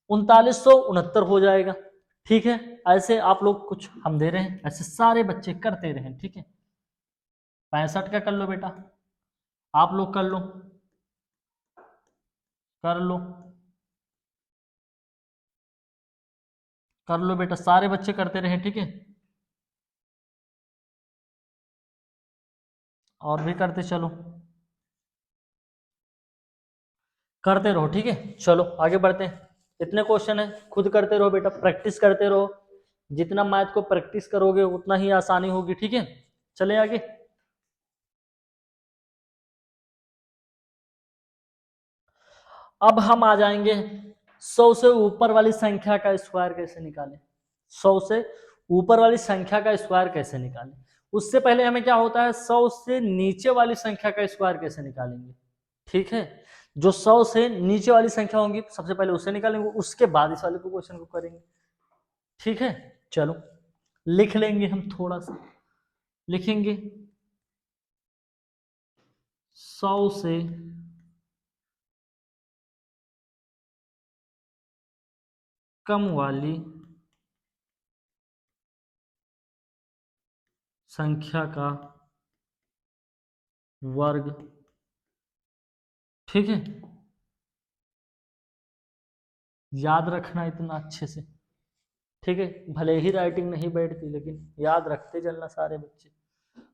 3969 हो जाएगा। ठीक है, ऐसे आप लोग कुछ हम दे रहे हैं, ऐसे सारे बच्चे करते रहें। ठीक है, 65 का कर लो बेटा, आप लोग कर लो, कर लो, कर लो बेटा, सारे बच्चे करते रहें। ठीक है, और भी करते चलो, करते रहो। ठीक है, चलो आगे बढ़ते हैं। इतने क्वेश्चन है, खुद करते रहो बेटा, प्रैक्टिस करते रहो। जितना मैथ को प्रैक्टिस करोगे उतना ही आसानी होगी। ठीक है, चले आगे। अब हम आ जाएंगे 100 से ऊपर वाली संख्या का स्क्वायर कैसे निकालें। 100 से ऊपर वाली संख्या का स्क्वायर कैसे निकालें, उससे पहले हमें क्या होता है, 100 से नीचे वाली संख्या का स्क्वायर कैसे निकालेंगे। ठीक है, जो 100 से नीचे वाली संख्या होंगी सबसे पहले उसे निकालेंगे, उसके बाद इस वाले को क्वेश्चन को करेंगे। ठीक है, चलो लिख लेंगे, हम थोड़ा सा लिखेंगे। 100 से कम वाली संख्या का वर्ग। ठीक है, याद रखना इतना अच्छे से। ठीक है, भले ही राइटिंग नहीं बैठती लेकिन याद रखते चलना सारे बच्चे।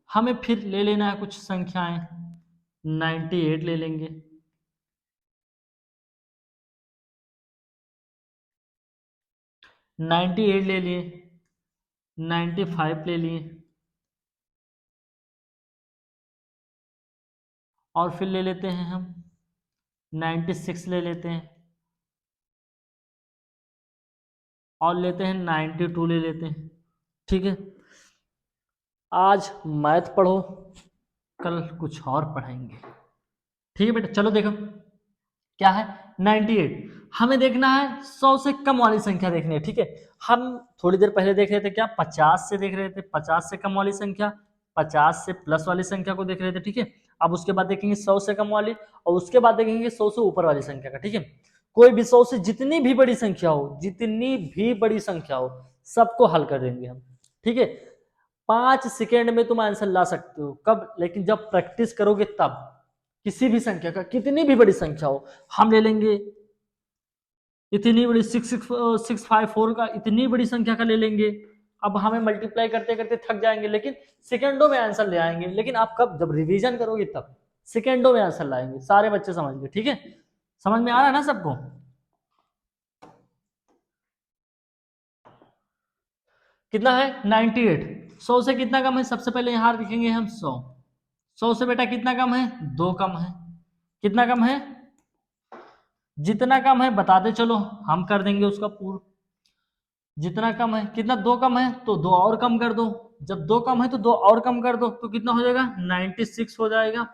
हमें फिर ले लेना है कुछ संख्याएं। 98 ले लेंगे, 98 ले लिए, 95 ले लिए, और फिर ले लेते हैं हम 96 ले लेते हैं, और लेते हैं 92 ले लेते हैं। ठीक है, आज मैथ पढ़ो, कल कुछ और पढ़ाएंगे। ठीक है बेटा, चलो देखो क्या है 98। हमें देखना है 100 से कम वाली संख्या देखनी है। ठीक है, हम थोड़ी देर पहले देख रहे थे क्या, 50 से देख रहे थे, 50 से कम वाली संख्या, 50 से प्लस वाली संख्या को देख रहे थे। ठीक है, अब उसके बाद देखेंगे 100 से कम वाली, और उसके बाद देखेंगे 100 से ऊपर वाली संख्या का। ठीक है, कोई भी 100 से जितनी भी बड़ी संख्या हो, जितनी भी बड़ी संख्या हो, सबको हल कर देंगे हम। ठीक है, 5 सेकेंड में तुम आंसर ला सकते हो, कब, लेकिन जब प्रैक्टिस करोगे तब। किसी भी संख्या का, कितनी भी बड़ी संख्या हो, हम ले लेंगे इतनी बड़ी 654 का, इतनी बड़ी संख्या का ले लेंगे। अब हमें मल्टीप्लाई करते करते थक जाएंगे, लेकिन सेकेंडों में आंसर ले आएंगे। लेकिन आप कब, जब रिवीजन करोगे तब सेकेंडों में आंसर लाएंगे, सारे बच्चे समझ गए। ठीक है, समझ में आ रहा है ना सबको। कितना है 98, 100 से कितना कम है, सबसे पहले यहां लिखेंगे हम 100। 100 से बेटा कितना कम है, 2 कम है। कितना कम है, जितना कम है बताते चलो, हम कर देंगे उसका पूर्ण। जितना कम है, कितना, 2 कम है तो 2 और कम कर दो, जब 2 कम है तो 2 और कम कर दो, तो कितना हो जाएगा 96 हो जाएगा।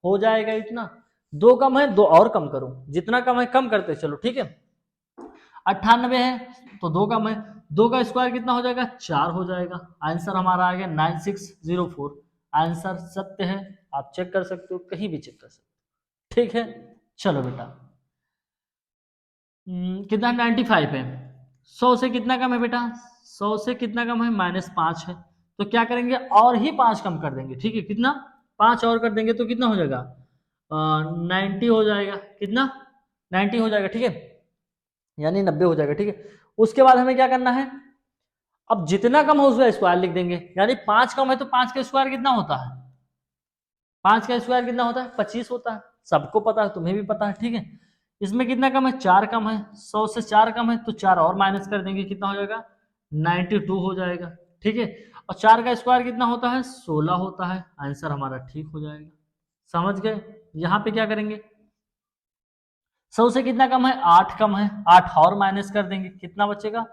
हो जाएगा इतना। 2 कम है, 2 और कम करो, जितना कम है कम करते चलो, ठीक है। 98 है तो 2 कम है, 2 का स्क्वायर कितना हो जाएगा 4 हो जाएगा। आंसर हमारा आ गया 9604। आंसर सत्य है, आप चेक कर सकते हो, कहीं भी चेक कर सकते हो, ठीक है। चलो बेटा, कितना 95 है, 100 से कितना कम है बेटा, 100 से कितना कम है -5 है, तो क्या करेंगे और ही 5 कम कर देंगे, ठीक है। कितना, 5 और कर देंगे तो कितना हो जाएगा 90 हो जाएगा, कितना 90 हो जाएगा, ठीक है, यानी 90 हो जाएगा, ठीक है। उसके बाद हमें क्या करना है, अब जितना कम हो उसका स्क्वायर लिख देंगे, यानी 5 कम है तो 5 का स्क्वायर कितना होता है, 5 का स्क्वायर कितना होता है 25 होता है, सबको पता है, तुम्हें भी पता है, ठीक है। इसमें कितना कम है 4 कम है, 100 से 4 कम है तो 4 और माइनस कर देंगे, कितना हो जाएगा 92 हो जाएगा, ठीक है। और 4 का स्क्वायर कितना होता है 16 होता है। आंसर हमारा ठीक हो जाएगा। समझ गए। यहाँ पे क्या करेंगे, 100 से कितना कम है 8 कम है, 8 और माइनस कर देंगे, कितना बचेगा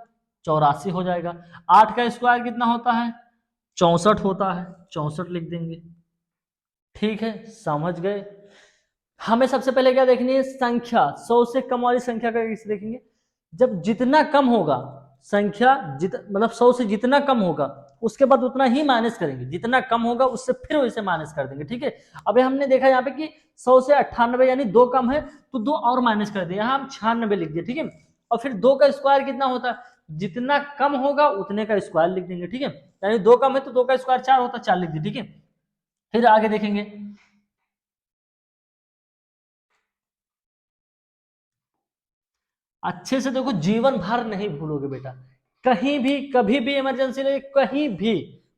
84 हो जाएगा। 8 का स्क्वायर कितना होता है 64 होता है, 64 लिख देंगे, ठीक है। समझ गए। हमें सबसे पहले क्या देखनी है, संख्या 100 से कम वाली संख्या का कैसे देखेंगे, जब जितना कम होगा संख्या, मतलब 100 से जितना कम होगा उसके बाद उतना ही माइनस करेंगे, जितना कम होगा उससे फिर वैसे माइनस कर देंगे, ठीक है। अभी हमने देखा यहाँ पे कि 100 से 98 यानी 2 कम है तो 2 और माइनस कर दिए, यहाँ हम 96 लिख दिए, ठीक है। और फिर 2 का स्क्वायर कितना होता है, जितना कम होगा उतने का स्क्वायर लिख देंगे, ठीक है। यानी 2 कम है तो 2 का स्क्वायर 4 होता है, 4 लिख दिए, ठीक है। फिर आगे देखेंगे, अच्छे से देखो, जीवन भर नहीं भूलोगे बेटा, कहीं भी कभी भी इमरजेंसी लगे, कहीं भी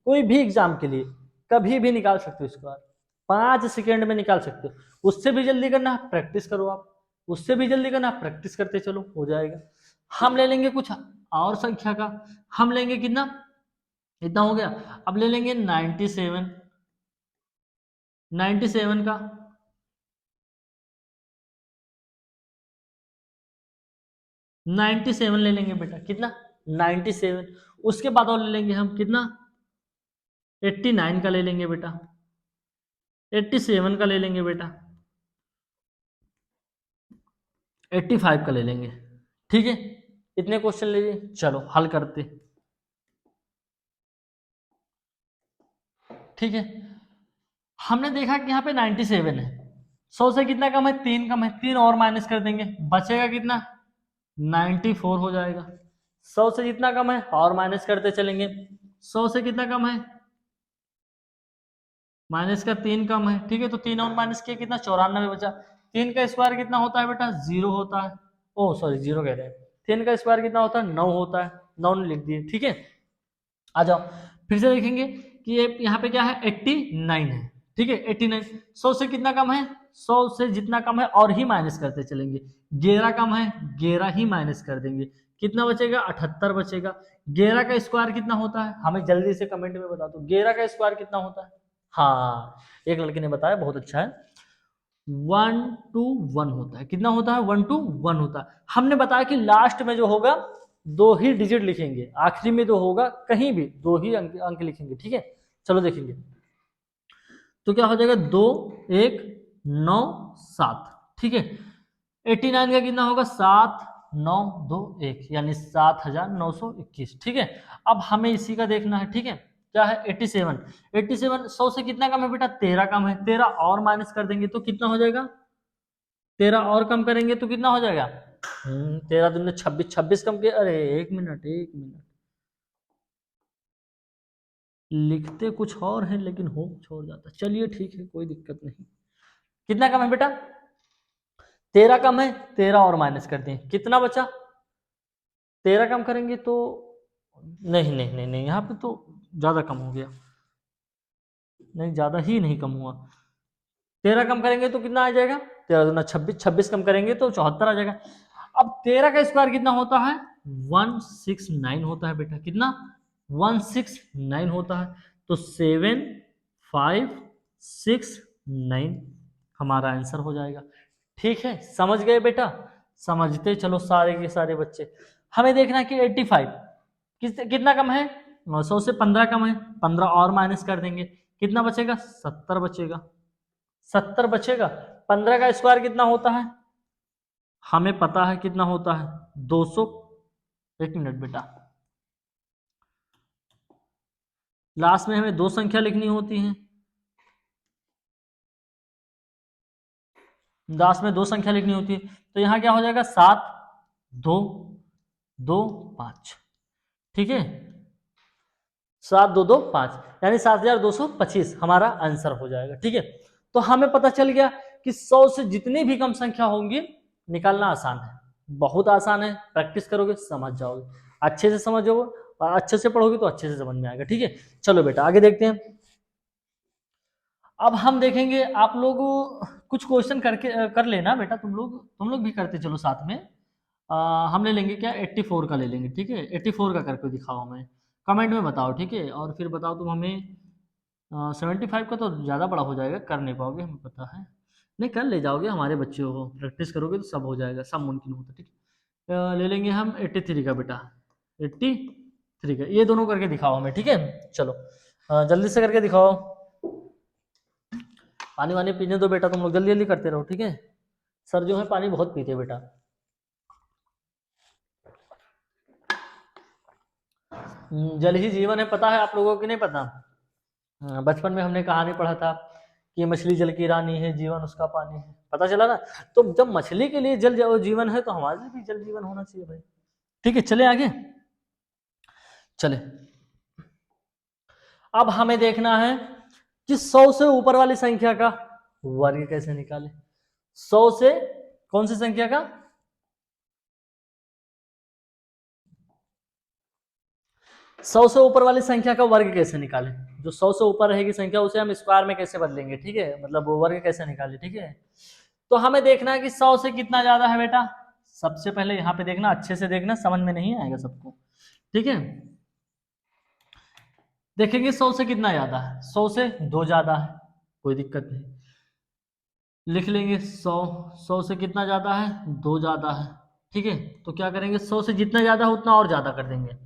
कोई भी एग्जाम के लिए कभी भी निकाल सकते हो इसको आप, 5 सेकेंड में निकाल सकते हो। उससे भी जल्दी करना प्रैक्टिस करो आप, उससे भी जल्दी करना प्रैक्टिस करते चलो, हो जाएगा। हम ले लेंगे कुछ और संख्या का, हम लेंगे कितना, इतना हो गया। अब ले लेंगे 97, 97 का, 97 ले लेंगे बेटा, कितना 97। उसके बाद और ले लेंगे हम कितना 89 का ले लेंगे बेटा, 87 का ले लेंगे बेटा, 85 का ले लेंगे, ठीक है। इतने क्वेश्चन लीजिए, चलो हल करते, ठीक है। हमने देखा कि यहाँ पे 97 है, 100 से कितना कम है 3 कम है, 3 और माइनस कर देंगे, बचेगा कितना 94 हो जाएगा। 100 से जितना कम है और माइनस करते चलेंगे, 100 से कितना कम है माइनस का 3 कम है, ठीक है, तो 3 और माइनस किया कितना 94 बचा। 3 का स्क्वायर कितना होता है बेटा 0 होता है, ओ सॉरी 0 कह रहे हैं, 3 का स्क्वायर कितना होता है 9 होता है, 9 लिख दिए, ठीक है। आ जाओ, फिर से देखेंगे कि ये यहाँ पे क्या है 89 है, ठीक है 89। 100 से कितना कम है, 100 से जितना कम है और ही माइनस करते चलेंगे, 11 कम है 11 ही माइनस कर देंगे, कितना बचेगा 78 बचेगा। 11 का स्क्वायर कितना होता है, हमें जल्दी से कमेंट में बता दो 11 का स्क्वायर कितना होता है। हाँ, एक लड़के ने बताया, बहुत अच्छा है, 1 to 1 होता है, कितना होता है 1 to 1 होता है। हमने बताया कि लास्ट में जो होगा 2 ही डिजिट लिखेंगे, आखिरी में जो होगा कहीं भी 2 ही अंक लिखेंगे, ठीक है। चलो देखेंगे, तो क्या हो जाएगा 2 1 9 7, ठीक है। 89 का कितना होगा 7 9 2 1, यानी 7921, ठीक है। अब हमें इसी का देखना है, ठीक है। क्या है 87, 87 100 से कितना कम है बेटा 13 कम है, 13 और माइनस कर देंगे तो कितना हो जाएगा, 13 और कम करेंगे तो कितना हो जाएगा 13 दूनी 26, 26 कम के, अरे एक मिनट एक मिनट, लिखते कुछ और है लेकिन हो कुछ और जाता, चलिए ठीक है कोई दिक्कत नहीं। कितना कम है बेटा 13 कम है, 13 और माइनस कर दें, कितना बचा 13 कम करेंगे तो नहीं नहीं नहीं नहीं, यहाँ पे तो ज्यादा कम हो गया, नहीं ज्यादा ही नहीं कम हुआ। 13 कम करेंगे तो कितना आ जाएगा 13 दूना 26, 26 कम करेंगे तो 74 आ जाएगा। अब 13 का स्क्वायर कितना होता है 169 होता है बेटा, कितना 169 होता है, तो 7 5 6 9 हमारा आंसर हो जाएगा, ठीक है। समझ गए बेटा, समझते चलो सारे के सारे बच्चे। हमें देखना है कि 85 कितना कम है? 100 से 15 कम है, 15 और माइनस कर देंगे, कितना बचेगा? 70 बचेगा। 70 बचेगा। 15 का स्क्वायर कितना होता है? हमें पता है कितना होता है, 200। एक मिनट बेटा, लास्ट में हमें दो संख्या लिखनी होती है, लास्ट में दो संख्या लिखनी होती है, तो यहाँ क्या हो जाएगा? 7 2 2 5, ठीक है, 7 2 2 5, यानी 7225 हमारा आंसर हो जाएगा। ठीक है, तो हमें पता चल गया कि 100 से जितनी भी कम संख्या होंगी निकालना आसान है, बहुत आसान है। प्रैक्टिस करोगे समझ जाओगे, अच्छे से समझोगे और अच्छे से पढ़ोगे तो अच्छे से समझ में आएगा। ठीक है, चलो बेटा आगे देखते हैं। अब हम देखेंगे, आप लोग कुछ क्वेश्चन करके कर लेना बेटा, तुम लोग भी करते चलो साथ में। हम ले लेंगे क्या, 84 का ले लेंगे। ठीक है, 84 का करके दिखाओ हमें, कमेंट में बताओ। ठीक है, और फिर बताओ तुम हमें 75 का तो ज़्यादा बड़ा हो जाएगा, कर नहीं पाओगे हमें पता है, नहीं कर ले जाओगे, हमारे बच्चे हो, प्रैक्टिस करोगे तो सब हो जाएगा, सब मुमकिन होता है। ठीक है, ले लेंगे हम 83 का बेटा, 83 का, ये दोनों करके दिखाओ हमें। ठीक है, चलो जल्दी से करके दिखाओ। पानी वानी पीने दो बेटा, तुम लोग जल्दी जल्दी करते रहो। ठीक है, सर जो है पानी बहुत पीते बेटा। जल ही जीवन है, पता है आप लोगों को नहीं पता? बचपन में हमने कहानी पढ़ा था कि मछली जल की रानी है, जीवन उसका पानी है, पता चला ना? तो जब मछली के लिए जल जीवन है तो हमारे लिए भी जल जीवन होना चाहिए भाई। ठीक है, चले आगे, चले। अब हमें देखना है कि 100 से ऊपर वाली संख्या का वर्ग कैसे निकाले। 100 से कौन सी संख्या का? 100 से ऊपर वाली संख्या का वर्ग कैसे निकाले? जो 100 से ऊपर रहेगी संख्या उसे हम स्क्वायर में कैसे बदलेंगे? ठीक है, मतलब वो वर्ग कैसे निकाले। ठीक है, तो हमें देखना है कि 100 से कितना ज्यादा है बेटा। सबसे पहले यहाँ पे देखना, अच्छे से देखना, समझ में नहीं आएगा सबको। ठीक है, देखेंगे 100 से कितना ज्यादा है। 100 से 2 ज्यादा है, कोई दिक्कत नहीं, लिख लेंगे 100। 100 से कितना ज्यादा है? 2 ज्यादा है। ठीक है, तो क्या करेंगे, 100 से जितना ज्यादा है उतना और ज्यादा कर देंगे।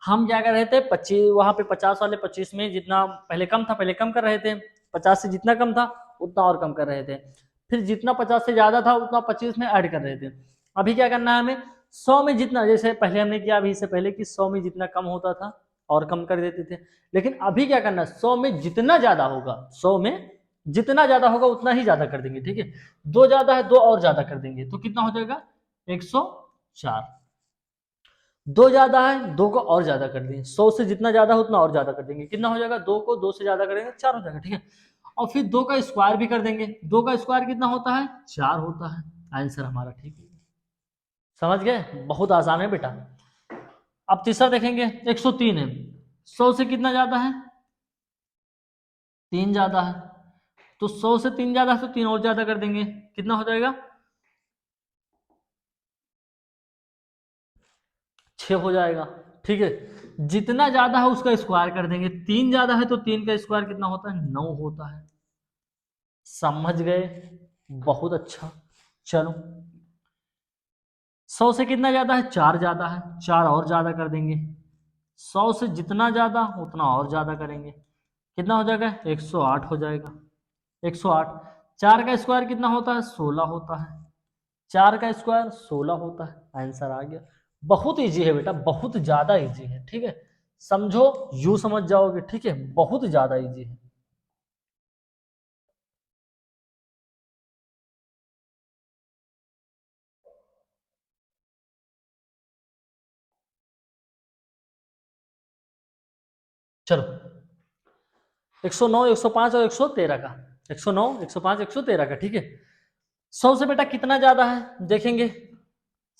हम क्या कर रहे थे, 25 वहां पे 50 वाले 25 में जितना पहले कम था पहले कम कर रहे थे, 50 से जितना कम था उतना और कम कर रहे थे, फिर जितना 50 से ज्यादा था उतना 25 में ऐड कर रहे थे। अभी क्या करना है हमें, 100 में जितना, जैसे पहले हमने किया अभी से पहले कि 100 में जितना कम होता था और कम कर देते थे, लेकिन अभी क्या करना है, 100 में जितना ज्यादा होगा, 100 में जितना ज्यादा होगा उतना ही ज्यादा कर देंगे। ठीक है, 2 ज्यादा है, 2 और ज्यादा कर देंगे, तो कितना हो जाएगा? 104। 2 ज्यादा है, 2 को और ज्यादा कर देंगे, 100 से जितना ज्यादा है उतना और ज्यादा कर देंगे, कितना हो जाएगा? 2 को 2 से ज्यादा करेंगे 4 हो जाएगा। ठीक है, और फिर 2 का स्क्वायर भी कर देंगे, 2 का स्क्वायर कितना होता है? 4 होता है। आंसर हमारा ठीक है, समझ गए? बहुत आसान है बेटा। अब तीसरा देखेंगे, 103 है, 100 से कितना ज्यादा है? 3 ज्यादा है, तो 100 से 3 ज्यादा है तो 3 और ज्यादा कर देंगे, कितना हो जाएगा? 6 हो जाएगा। ठीक है, जितना ज्यादा है उसका स्क्वायर कर देंगे, 3 ज्यादा है तो 3 का स्क्वायर कितना होता है? 9 होता है। समझ गए? बहुत अच्छा। चलो, 100 से कितना ज्यादा है? 4 ज्यादा है, 4 और ज्यादा कर देंगे, 100 से जितना ज्यादा उतना और ज्यादा करेंगे, कितना हो जाएगा? 108 हो जाएगा। 108, 4 का स्क्वायर कितना होता है? 16 होता है। 4 का स्क्वायर 16 होता है, आंसर आ गया। बहुत इजी है बेटा, बहुत ज्यादा इजी है। ठीक है, समझो, यू समझ जाओगे। ठीक है, बहुत ज्यादा इजी है। चलो, 109 105 और 113 का, 109 105 113 का। ठीक है, 100 से बेटा कितना ज्यादा है देखेंगे,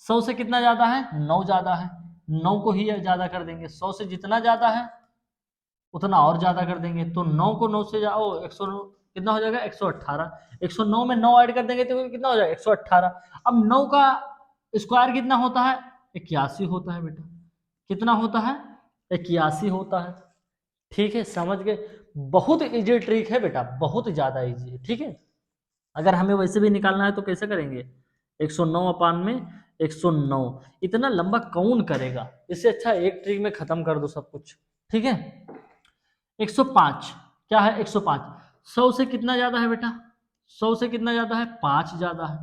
100 से कितना ज्यादा है? 9 ज्यादा है, 9 को ही ज्यादा कर देंगे, 100 से जितना ज्यादा है उतना और ज्यादा कर देंगे, तो 9 को 9 से जाओ, 109 कितना हो जाएगा? 118। 109 में 9 ऐड कर देंगे तो कितना हो जाएगा? 118। अब 9 का स्क्वायर कितना होता है? 81 होता है बेटा। कितना होता है? 81 होता है। ठीक है, समझ गए? बहुत इजी ट्रिक है बेटा, बहुत ज्यादा इजी है। ठीक है, अगर हमें वैसे भी निकालना है तो कैसे करेंगे, 109 अपान में 109। इतना लंबा कौन करेगा, इससे अच्छा एक ट्रिक में खत्म कर दो सब कुछ, ठीक है। 105 क्या है, 105 100 से कितना ज्यादा है बेटा, 100 से कितना ज्यादा है, 5 ज्यादा है।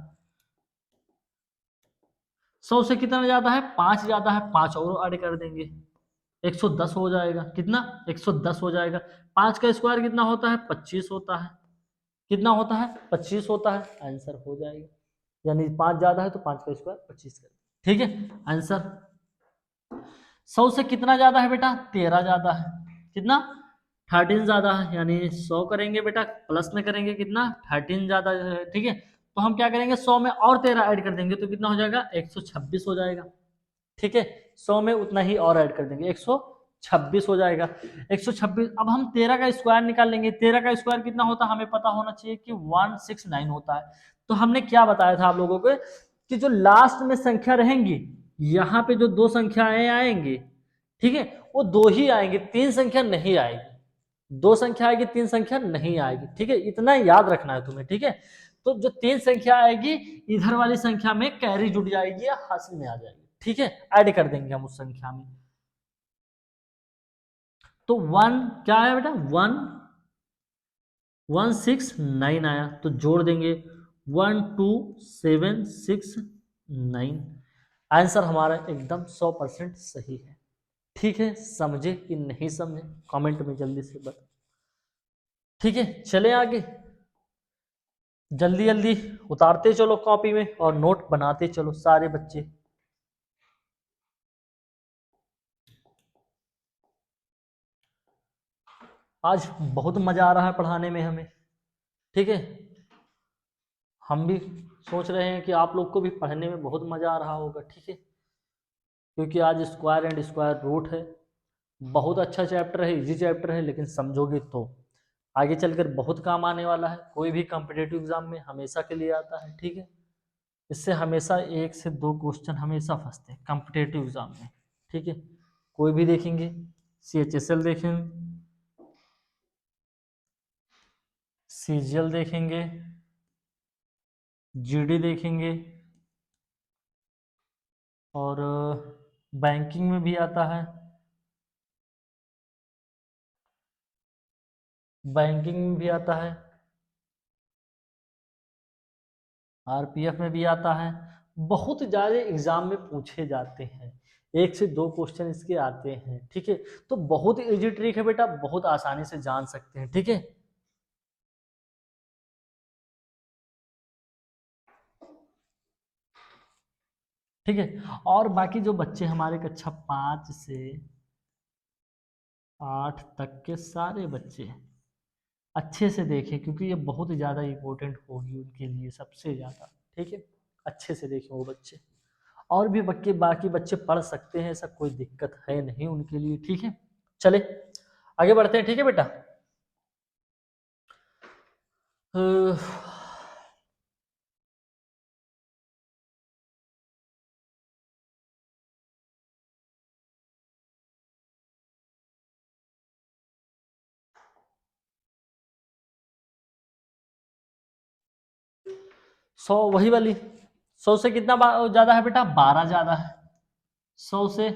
100 से कितना ज्यादा है, 5 ज्यादा है, 5 और ऐड कर देंगे, 110 हो जाएगा। कितना, 110 हो जाएगा। 5 का स्क्वायर कितना होता है, 25 होता है। कितना होता है, 25 होता है, आंसर हो जाएगा। यानी 5 ज्यादा है तो 5 का स्क्वायर 25 कर, ठीक है आंसर। 100 से कितना ज्यादा है बेटा, 13 ज्यादा है। कितना, 13 ज्यादा है, यानी 100 करेंगे बेटा, प्लस में करेंगे कितना, 13 ज्यादा है, ठीक है। तो हम क्या करेंगे, 100 में और 13 ऐड कर देंगे तो कितना हो जाएगा, 126 हो जाएगा, ठीक है। 100 में उतना ही और ऐड कर देंगे, 126 हो जाएगा। 126, अब हम 13 का स्क्वायर निकाल लेंगे। 13 का स्क्वायर कितना होता है, हमें पता होना चाहिए कि 169 होता है। तो हमने क्या बताया था आप लोगों को, कि जो लास्ट में संख्या रहेंगी, यहाँ पे जो दो संख्याएं आएंगी, ठीक है, वो दो ही आएंगी, तीन संख्या नहीं आएगी। दो संख्या आएगी, तीन संख्या नहीं आएगी, ठीक है, इतना याद रखना है तुम्हें, ठीक है। तो जो तीन संख्या आएगी, इधर वाली संख्या में कैरी जुड़ जाएगी या हासिल में आ जाएगी, ठीक है, ऐड कर देंगे हम उस संख्या में। तो 1 क्या आया बेटा, 169 आया, तो जोड़ देंगे 12769। आंसर हमारा एकदम 100% सही है, ठीक है। समझे कि नहीं समझे, कमेंट में जल्दी से बता, ठीक है। चले आगे, जल्दी जल्दी उतारते चलो कॉपी में और नोट बनाते चलो सारे बच्चे। आज बहुत मजा आ रहा है पढ़ाने में हमें, ठीक है। हम भी सोच रहे हैं कि आप लोग को भी पढ़ने में बहुत मजा आ रहा होगा, ठीक है, क्योंकि आज स्क्वायर एंड स्क्वायर रूट है। बहुत अच्छा चैप्टर है, इजी चैप्टर है, लेकिन समझोगे तो आगे चलकर बहुत काम आने वाला है। कोई भी कॉम्पिटेटिव एग्जाम में हमेशा के लिए आता है, ठीक है। इससे हमेशा 1 से 2 क्वेश्चन हमेशा फंसते हैं कॉम्पिटेटिव एग्जाम में, ठीक है। कोई भी देखेंगे, CHSL देखेंगे, CGL देखेंगे, GD देखेंगे, और बैंकिंग में भी आता है, बैंकिंग में भी आता है, RPF में भी आता है। बहुत ज़्यादा एग्जाम में पूछे जाते हैं, 1 से 2 क्वेश्चन इसके आते हैं, ठीक है। तो बहुत इजी ट्रिक है बेटा, बहुत आसानी से जान सकते हैं, ठीक है। ठीक है, और बाकी जो बच्चे हमारे कक्षा 5 से 8 तक के सारे बच्चे अच्छे से देखें, क्योंकि ये बहुत ज़्यादा इम्पोर्टेंट होगी उनके लिए, सबसे ज़्यादा, ठीक है। अच्छे से देखें वो बच्चे, और भी बाकी बच्चे पढ़ सकते हैं, ऐसा कोई दिक्कत है नहीं उनके लिए, ठीक है। चले आगे बढ़ते हैं, ठीक है बेटा। 100 वही वाली, 100 से कितना ज्यादा है बेटा, 12 ज्यादा है। 100 से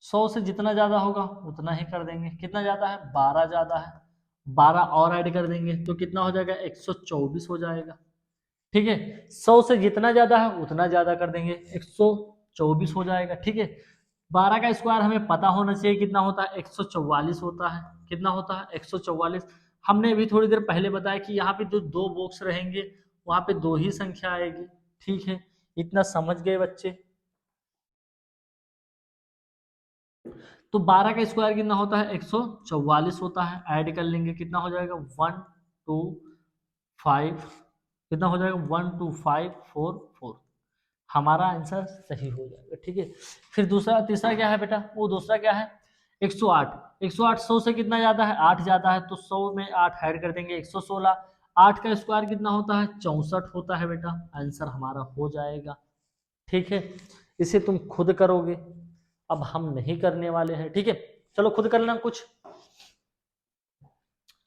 100 से जितना ज्यादा होगा उतना ही कर देंगे। कितना ज्यादा है, 12 ज्यादा है, 12 और ऐड कर देंगे तो कितना हो जाएगा, 124 हो जाएगा, ठीक है। 100 से जितना ज्यादा है उतना ज्यादा कर देंगे, 124 हो जाएगा, ठीक है। 12 का स्क्वायर हमें पता होना चाहिए कितना होता है, 144 होता है। कितना होता है, 144। हमने अभी थोड़ी देर पहले बताया कि यहाँ पे जो दो बॉक्स रहेंगे वहां पे दो ही संख्या आएगी, ठीक है। इतना समझ गए बच्चे। तो 12 का स्क्वायर कितना होता है, 144 होता है। ऐड कर लेंगे कितना हो जाएगा, 125, कितना हो जाएगा, 12544। हमारा आंसर सही हो जाएगा, ठीक है। फिर दूसरा तीसरा क्या है बेटा, वो दूसरा क्या है, 108। 108 100 से कितना ज्यादा है, 8 ज्यादा है, तो 100 में 8 ऐड कर देंगे, 116। 8 का स्क्वायर कितना होता है, 64 होता है बेटा। आंसर हमारा हो जाएगा, ठीक है। इसे तुम खुद करोगे, अब हम नहीं करने वाले हैं, ठीक है। चलो खुद कर लेना कुछ,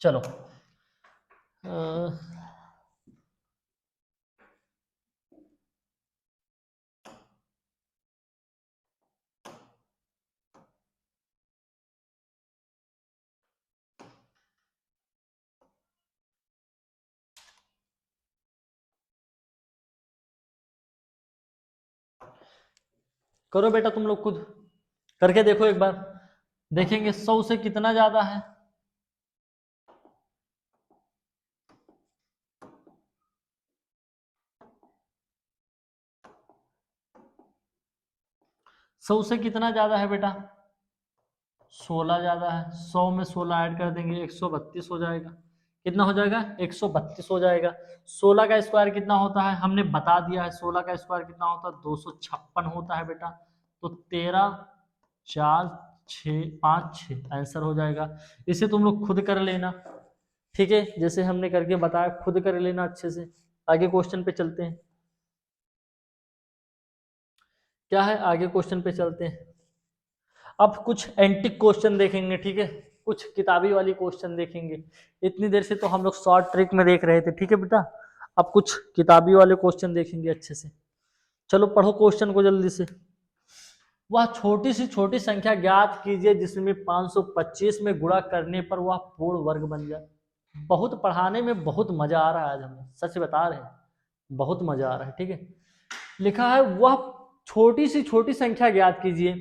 चलो। करो बेटा तुम लोग खुद करके देखो एक बार, देखेंगे 100 से कितना ज्यादा है। सौ से कितना ज्यादा है बेटा, 16 ज्यादा है। 100 में 16 ऐड कर देंगे 132 हो जाएगा। कितना हो जाएगा, 132 हो जाएगा। 16 का स्क्वायर कितना होता है हमने बता दिया है, 16 का स्क्वायर कितना होता है 256 होता है बेटा। तो 13 4 6 5 6 आंसर हो जाएगा। इसे तुम लोग खुद कर लेना, ठीक है, जैसे हमने करके बताया खुद कर लेना अच्छे से। आगे क्वेश्चन पे चलते हैं, क्या है आगे क्वेश्चन पे चलते हैं। अब कुछ एंटिक क्वेश्चन देखेंगे, ठीक है, कुछ किताबी वाली क्वेश्चन देखेंगे। इतनी देर से तो हम लोग शॉर्ट ट्रिक में देख रहे थे, ठीक है बेटा, अब कुछ किताबी वाले क्वेश्चन देखेंगे अच्छे से। चलो पढ़ो क्वेश्चन को जल्दी से। वह छोटी सी छोटी संख्या ज्ञात कीजिए जिसमें 525 में गुणा करने पर वह पूर्ण वर्ग बन जाए। बहुत पढ़ाने में बहुत मजा आ रहा है आज हमें, सच बता रहे हैं, बहुत मजा आ रहा है, ठीक है। लिखा है वह छोटी सी छोटी संख्या ज्ञात कीजिए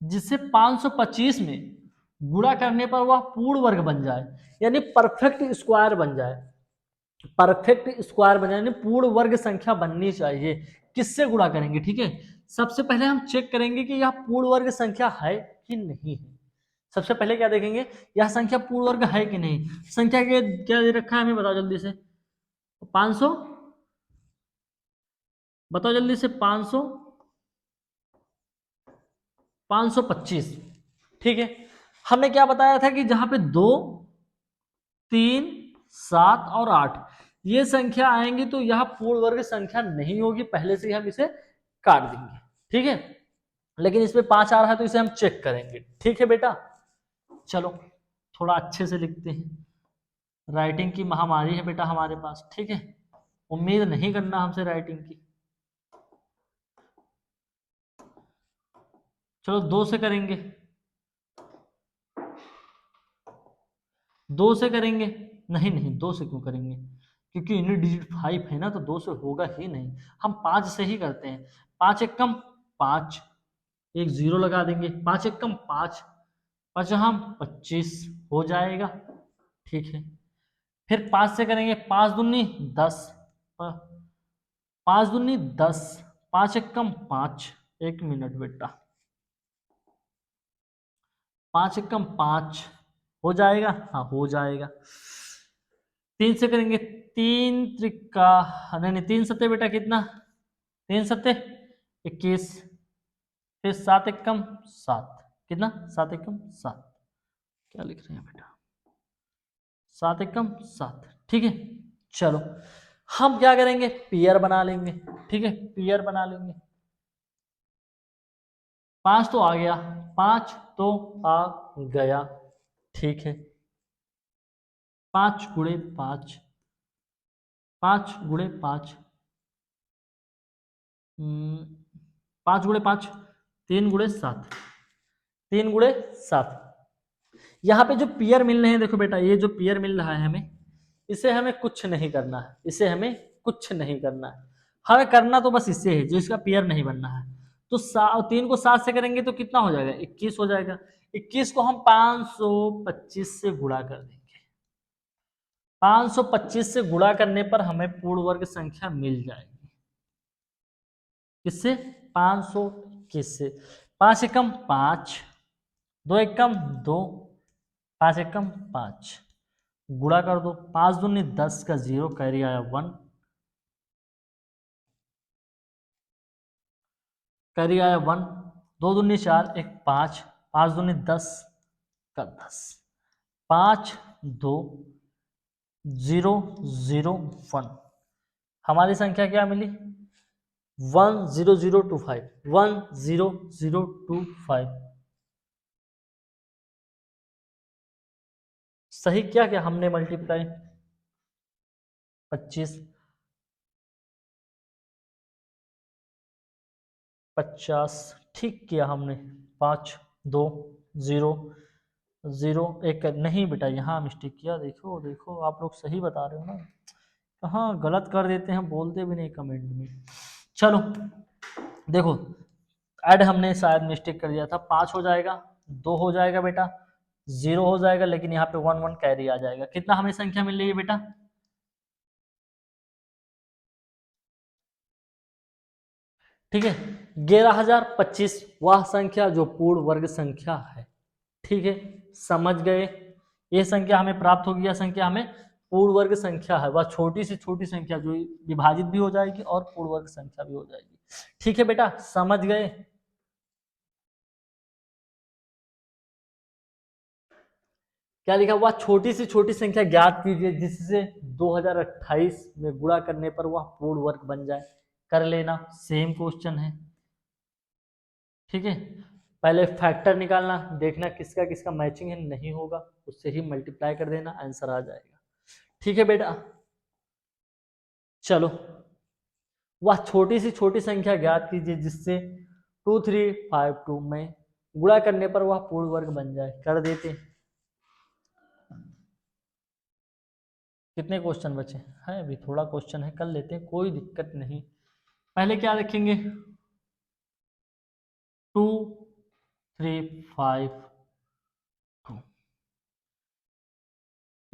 जिससे 525 में गुणा करने पर वह पूर्ण वर्ग बन जाए, यानी परफेक्ट स्क्वायर बन जाए। परफेक्ट स्क्वायर बन जाए यानी पूर्ण वर्ग संख्या बननी चाहिए। किससे गुणा करेंगे, ठीक है, सबसे पहले हम चेक करेंगे कि यह पूर्ण वर्ग संख्या है कि नहीं है। सबसे पहले क्या देखेंगे, यह संख्या पूर्ण वर्ग है कि नहीं। संख्या के क्या दे रखा है हमें बताओ जल्दी से, 500, बताओ जल्दी से, 500 525, ठीक है। हमने क्या बताया था कि जहां पे 2 3 7 और 8 ये संख्या आएंगी तो यह पूर्ण वर्ग संख्या नहीं होगी, पहले से ही हम इसे काट देंगे, ठीक है। लेकिन इसमें 5 आ रहा है तो इसे हम चेक करेंगे, ठीक है बेटा। चलो थोड़ा अच्छे से लिखते हैं, राइटिंग की महामारी है बेटा हमारे पास, ठीक है, उम्मीद नहीं करना हमसे राइटिंग की। चलो 2 से करेंगे, 2 से करेंगे, नहीं नहीं 2 से क्यों करेंगे, क्योंकि यूनिट डिजिट 5 है ना, तो 2 से होगा ही नहीं। हम 5 से ही करते हैं। 5 एक कम 5, एक जीरो लगा देंगे, 5 एक कम 5, 5 हम 25 हो जाएगा, ठीक है। फिर 5 से करेंगे, 5 दूनी 10, 5 दूनी 10, 5 एक कम 5, एक मिनट बेटा, 5 एक कम 5 हो जाएगा, हाँ हो जाएगा। 3 से करेंगे, 3 त्रिका, नहीं नहीं 3 सत्ते बेटा कितना, 3 सत्ते 21, फिर 7 एक कम 7, कितना 7 एक कम 7, क्या लिख रहे हैं बेटा, 7 एक कम 7, ठीक है। चलो हम क्या करेंगे, पेयर बना लेंगे, ठीक है, पेयर बना लेंगे। 5 तो आ गया, 5 तो आ गया, ठीक है। 5 गुणे 5, 5 गुणे 5, 5 गुणे 5, 3 गुणे 7, 3 गुणे 7। यहाँ पे जो पेयर मिल रहे हैं देखो बेटा, ये जो पेयर मिल रहा है हमें, इसे हमें कुछ नहीं करना है, इसे हमें कुछ नहीं करना है। हमें करना तो बस इससे है जो इसका पेयर नहीं बनना है। तो 3 को 7 से करेंगे तो कितना हो जाएगा, 21 हो जाएगा। 21 को हम 525 से गुणा कर देंगे। 525 से गुणा करने पर हमें पूर्ण वर्ग संख्या मिल जाएगी। किससे, 521 से। 5 एकम 5, 2 एकम 2, 5 एकम 5, गुणा कर दो, 5 दूनी 10 का 0, कैरी आया 1, कैरी आया 1, 2 दूनी 4, एक 5, 5 दूनी 10 का 10, 5 2 0 0 1, हमारी संख्या क्या मिली, 10025, 10025। सही क्या क्या हमने मल्टीप्लाई, 25 50, ठीक किया हमने। 5 2 0 0 एक, नहीं बेटा यहाँ मिस्टेक किया, देखो देखो आप लोग सही बता रहे हो ना, कहाँ गलत कर देते हैं, बोलते भी नहीं कमेंट में। चलो देखो ऐड हमने शायद मिस्टेक कर दिया था, 5 हो जाएगा, 2 हो जाएगा बेटा, 0 हो जाएगा, लेकिन यहाँ पे 1 1 कैरी आ जाएगा। कितना हमें संख्या मिल रही है बेटा? ठीक है, 11025 वह संख्या जो पूर्ण वर्ग संख्या है। ठीक है, समझ गए? ये संख्या हमें प्राप्त होगी, यह संख्या हमें पूर्ण वर्ग संख्या है, वह छोटी से छोटी संख्या जो विभाजित भी हो जाएगी और पूर्ण वर्ग संख्या भी हो जाएगी। ठीक है बेटा, समझ गए? क्या लिखा हुआ? छोटी से छोटी संख्या ज्ञात कीजिए जिससे 2028 में गुणा करने पर वह पूर्ण वर्ग बन जाए। कर लेना, सेम क्वेश्चन है। ठीक है, पहले फैक्टर निकालना, देखना किसका किसका मैचिंग है, नहीं होगा उससे ही मल्टीप्लाई कर देना, आंसर आ जाएगा। ठीक है बेटा, चलो, वह छोटी सी छोटी संख्या ज्ञात कीजिए जिससे 2352 में गुणा करने पर वह पूर्ण वर्ग बन जाए। कर देते। कितने क्वेश्चन बचे हैं? अभी थोड़ा क्वेश्चन है, कर लेते हैं, कोई दिक्कत नहीं। पहले क्या रखेंगे? 2352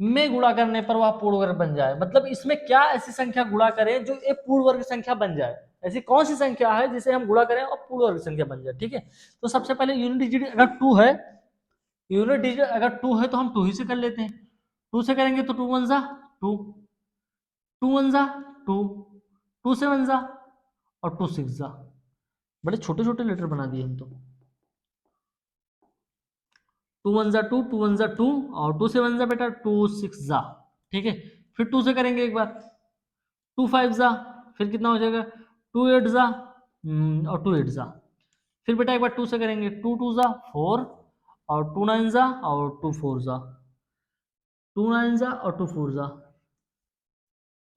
में गुणा करने पर वह पूर्ण वर्ग बन जाए। मतलब इसमें क्या ऐसी संख्या गुणा करें जो एक पूर्ण वर्ग संख्या बन जाए? ऐसी कौन सी संख्या है जिसे हम गुणा करें और पूर्ण वर्ग संख्या बन जाए? ठीक है, तो सबसे पहले यूनिट डिजिट अगर 2 है, यूनिट डिजिट अगर 2 है तो हम 2 ही से कर लेते हैं। 2 से करेंगे तो 2 1 जा 2, 2 1 जा 2, 2 7 जा और 2 6 जा। बड़े छोटे छोटे लेटर बना दिए हम तो। 2 1 जा 2, 2 1 जा 2 और 2 7 जा बेटा 2 6 जा। ठीक है, फिर 2 से करेंगे एक बार, 2 5 जा, फिर कितना हो जाएगा 2 8 जा और 2 8 जा। फिर बेटा एक बार 2 से करेंगे, 2 2 जा 4 और 2 9 जा और 2 4 जा, 2 9 जा और 2 4 जा।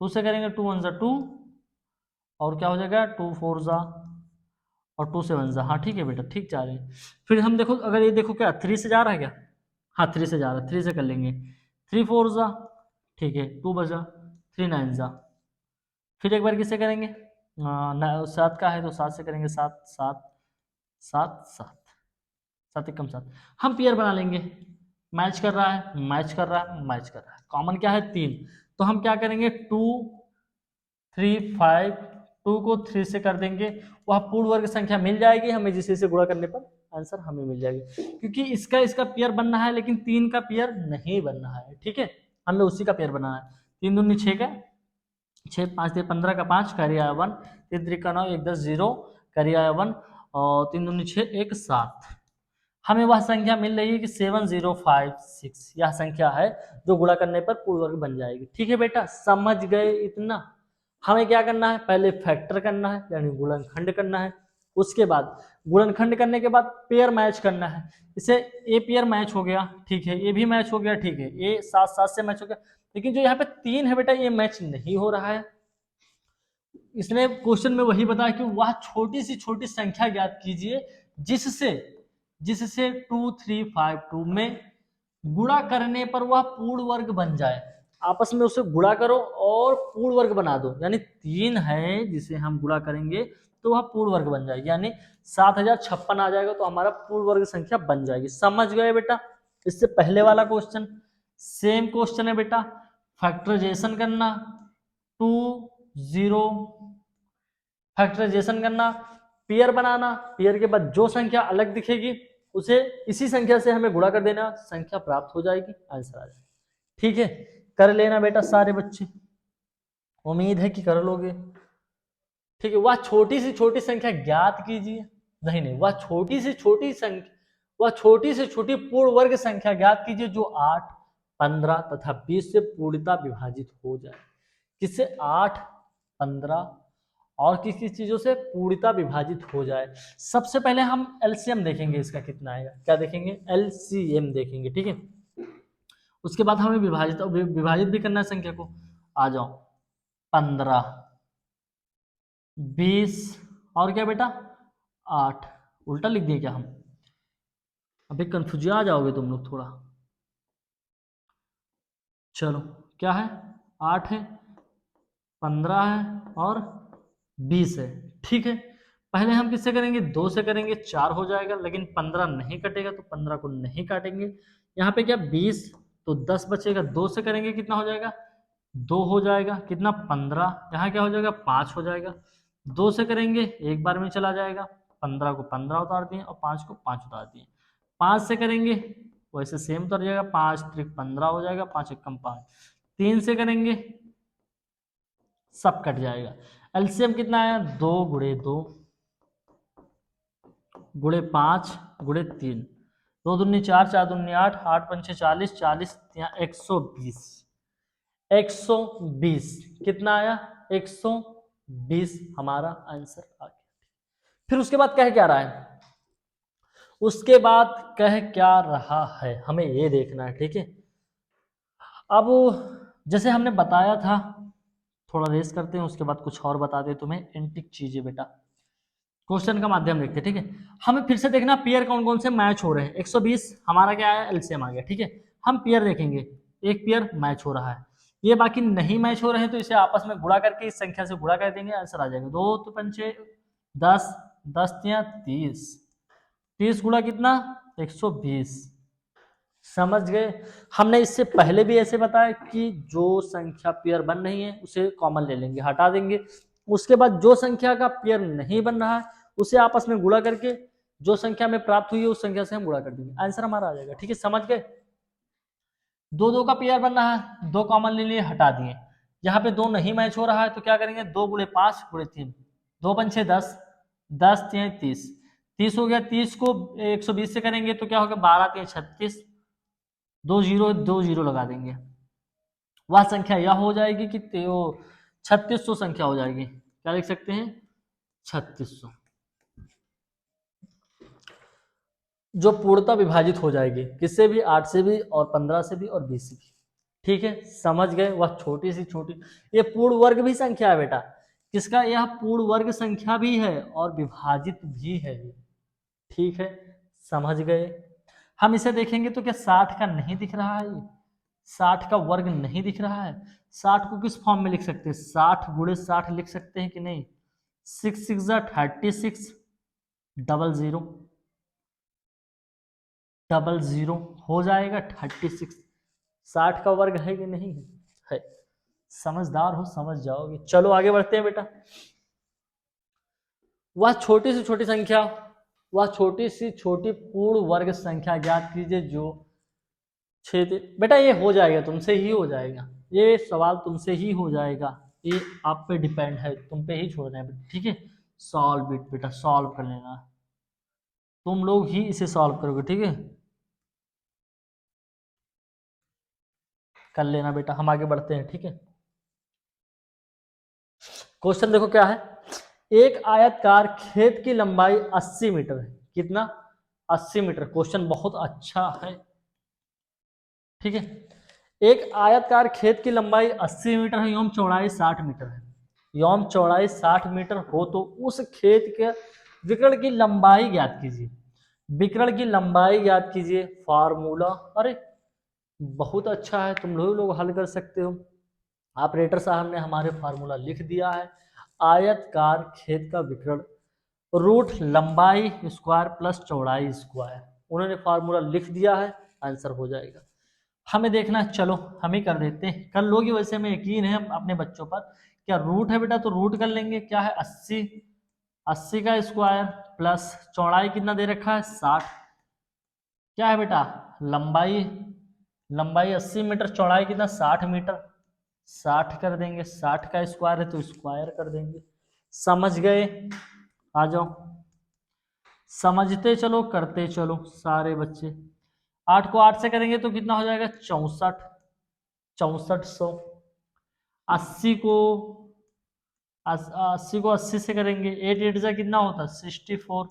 2 से करेंगे 2 1 जा 2 और क्या हो जाएगा 2 4 जा और 2 7 जा। हाँ ठीक है बेटा, ठीक जा रहे हैं। फिर हम देखो, अगर ये देखो क्या 3 से जा रहा है क्या? हाँ 3 से जा रहा है, 3 से कर लेंगे, 3 4 जा, ठीक है 2 बजा, 3 9 जा। फिर एक बार किससे करेंगे? 7 का है तो 7 से करेंगे, 7 7 7 7, 7 एकम 7। हम पेयर बना लेंगे, मैच कर रहा है, मैच कर रहा है, मैच कर रहा है, कॉमन क्या है 3, तो हम क्या करेंगे 2 3 5, 2 को 3 से कर देंगे, वह पूर्ण वर्ग संख्या मिल जाएगी हमें, जिसे से गुणा करने पर आंसर हमें मिल जाएगा। क्योंकि इसका इसका पेयर बनना है लेकिन 3 का पेयर नहीं बनना है। ठीक है, हमें उसी का पेयर बनाना है। 3 दूनी 6 का 6, 5 से 15 का 5 करी आया 1, 3 3 का 9, 1 10 0 करी आया 1 और 3 दूनी 6 1 7। हमें वह संख्या मिल रही है कि 7056, यह संख्या है जो गुणा करने पर पूर्ण वर्ग बन जाएगी। ठीक है बेटा, समझ गए इतना? हमें क्या करना है? पहले फैक्टर करना है यानी गुणनखंड करना है। उसके बाद गुणनखंड करने के बाद पेयर मैच करना है। इसे ए पेयर मैच हो गया, ठीक है, ये भी मैच हो गया, ठीक है, ये 7 7 से मैच हो गया। लेकिन जो यहाँ पे 3 है बेटा, ये मैच नहीं हो रहा है। इसने क्वेश्चन में वही बताया कि वह छोटी सी छोटी संख्या ज्ञात कीजिए जिससे जिससे 2352 में गुणा करने पर वह पूर्ण वर्ग बन जाए। आपस में उसे गुणा करो और पूर्ण वर्ग बना दो, यानी 3 है जिसे हम गुणा करेंगे तो वह पूर्ण वर्ग बन जाएगी, यानी 7056 आ जाएगा, तो हमारा पूर्ण वर्ग संख्या बन जाएगी। समझ गए बेटा? इससे पहले वाला क्वेश्चन सेम क्वेश्चन है बेटा, फैक्टराइजेशन करना, 20 फैक्टराइजेशन करना, पेयर बनाना, पेयर के बाद जो संख्या अलग दिखेगी उसे इसी संख्या से हमें गुणा कर देना, संख्या प्राप्त हो जाएगी, आंसर आ जाएगा। ठीक है, कर लेना बेटा सारे बच्चे, उम्मीद है कि कर लोगे। ठीक है, वह छोटी से छोटी संख्या ज्ञात कीजिए, नहीं नहीं, वह छोटी से छोटी संख्या, वह छोटी से छोटी पूर्ण वर्ग संख्या ज्ञात कीजिए जो 8 15 तथा 20 से पूर्णता विभाजित हो जाए। किससे? 8 15 और किस किस चीजों से पूर्णता विभाजित हो जाए। सबसे पहले हम एलसीएम देखेंगे, इसका कितना आएगा, क्या देखेंगे? एलसीएम देखेंगे। ठीक है, उसके बाद हमें विभाजित विभाजित भी करना है संख्या को। आ जाओ, 15 20 और क्या बेटा 8, उल्टा लिख दिए क्या हम? अभी कंफ्यूज आ जाओगे तुम लोग थोड़ा। चलो, क्या है? 8 है, 15 है और 20 है। ठीक है, पहले हम किससे करेंगे, 2 से करेंगे, 4 हो जाएगा, लेकिन 15 नहीं कटेगा तो 15 को नहीं काटेंगे। यहाँ पे क्या 20, तो 10 बचेगा, 2 से करेंगे कितना हो जाएगा, 2 हो जाएगा, कितना 15, यहाँ क्या हो जाएगा 5 हो जाएगा। 2 से करेंगे एक बार में चला जाएगा, 15 को 15 उतार दिए और 5 को 5 उतार दिए। 5 से करेंगे वैसे सेम उतर जाएगा, 5 त्रिक 15 हो जाएगा, 5 एकम 5। 3 से करेंगे सब कट जाएगा। एलसीएम कितना आया, 2 गुणे 2 गुणे 5 गुणे 3, 2 दूनी 4, 4 दूनी 8, 8 पंचे 40, 40 120, 120 कितना आया, 120 हमारा आंसर आ गया। फिर उसके बाद कह क्या रहा है, उसके बाद कह क्या रहा है हमें ये देखना है, ठीक है। अब जैसे हमने बताया था, थोड़ा रेस करते हैं उसके बाद कुछ और बताते हैं तुम्हें एंटिक चीजें बेटा। क्वेश्चन का माध्यम देखते हैं, ठीक है। हमें फिर से देखना पेयर कौन कौन से मैच हो रहे हैं। 120 हमारा क्या आया, एलसीएम आ गया, ठीक है। हम पेयर देखेंगे, एक पेयर मैच हो रहा है, ये बाकी नहीं मैच हो रहे हैं तो इसे आपस में गुणा करके इस संख्या से गुणा कर देंगे, आंसर आ जाएगा। 2 तो पंचे 10, 10 तिया 30, 30 गुणा कितना 120। समझ गए। हमने इससे पहले भी ऐसे बताया कि जो संख्या पेयर बन रही है उसे कॉमन ले लेंगे, हटा देंगे। उसके बाद जो संख्या का पेयर नहीं बन रहा है उसे आपस में गुणा करके जो संख्या में प्राप्त हुई है उस संख्या से हम गुणा कर देंगे, आंसर हमारा आ जाएगा, ठीक है। समझ गए। 2 2 का पेयर बन रहा है, 2 कॉमन ले लिए, हटा दिए। यहाँ पे 2 नहीं मैच हो रहा है तो क्या करेंगे, 2 गुणे 5 गुणे 3, 2 पंचे 10, 10 तिया 30, 30 हो गया। 30 को 120 से करेंगे तो क्या होगा, 12 तिया 36, 2 जीरो लगा देंगे, वह संख्या यह हो जाएगी कि 3600 संख्या हो जाएगी। क्या लिख सकते हैं, 3600, जो पूर्णतः विभाजित हो जाएगी किससे भी, 8 से भी और 15 से भी और 20 से भी, ठीक है। समझ गए। वह छोटी सी छोटी, ये पूर्ण वर्ग भी संख्या है बेटा, किसका, यह पूर्ण वर्ग संख्या भी है और विभाजित भी है, ठीक है। समझ गए। हम इसे देखेंगे तो क्या 60 का नहीं दिख रहा है, 60 का वर्ग नहीं दिख रहा है। 60 को किस फॉर्म में लिख सकते हैं, 60 गुणे 60 लिख सकते हैं कि नहीं, 6 6 36, डबल जीरो, डबल जीरो हो जाएगा 36। 60 का वर्ग है कि नहीं है, समझदार हो समझ जाओगे। चलो आगे बढ़ते हैं बेटा। वह छोटी से छोटी संख्या, वह छोटी सी छोटी पूर्ण वर्ग संख्या ज्ञात कीजिए जो बेटा ये हो जाएगा, तुमसे ही हो जाएगा, ये सवाल तुमसे ही हो जाएगा, ये आप पे डिपेंड है, तुम पे ही छोड़ना है, ठीक है। सॉल्व बिट बेटा, सॉल्व कर लेना, तुम लोग ही इसे सॉल्व करोगे, ठीक है। कर लेना बेटा, हम आगे बढ़ते हैं, ठीक है। क्वेश्चन देखो क्या है, एक आयतकार खेत की लंबाई 80 मीटर है, कितना 80 मीटर। क्वेश्चन बहुत अच्छा है, ठीक है। एक आयतकार खेत की लंबाई 80 मीटर है एवं चौड़ाई 60 मीटर है, एवं चौड़ाई 60 मीटर हो तो उस खेत के विकर्ण की लंबाई ज्ञात कीजिए। विकर्ण की लंबाई ज्ञात कीजिए, फार्मूला, अरे बहुत अच्छा है, तुम लोग हल कर सकते हो। ऑपरेटर साहब ने हमारे फार्मूला लिख दिया है, आयतकार खेत का विकर्ण रूट लंबाई स्क्वायर प्लस चौड़ाई स्क्वायर, उन्होंने फार्मूला लिख दिया है, आंसर हो जाएगा। हमें देखना है, चलो हम ही कर देते हैं, कर लोगे वैसे, हमें यकीन है अपने बच्चों पर। क्या रूट है बेटा, तो रूट कर लेंगे, क्या है 80, 80 का स्क्वायर प्लस चौड़ाई कितना दे रखा है 60, क्या है बेटा लंबाई, लंबाई 80 मीटर, चौड़ाई कितना 60 मीटर, 60 कर देंगे, 60 का स्क्वायर है तो स्क्वायर कर देंगे। समझ गए, आ जाओ, समझते चलो करते चलो सारे बच्चे। 8 को 8 से करेंगे तो कितना हो जाएगा 64, 6400। 80 को 80 को 80 से करेंगे, 8 8 से कितना होता है 64,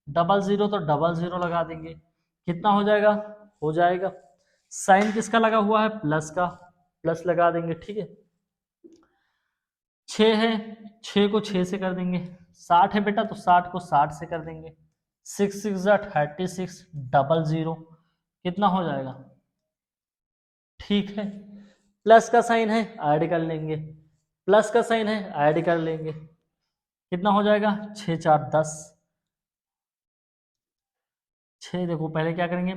डबल जीरो तो डबल जीरो लगा देंगे, कितना हो जाएगा, हो जाएगा। साइन किसका लगा हुआ है, प्लस का, प्लस लगा देंगे, ठीक है। 6 है, 6 को 6 से कर देंगे। 60 है बेटा तो 60 को 60 से कर देंगे, 6 6 36, डबल जीरो, कितना हो जाएगा, ठीक है। प्लस का साइन है ऐड कर लेंगे, प्लस का साइन है ऐड कर लेंगे, कितना हो जाएगा 6 4 10, 6 देखो पहले क्या करेंगे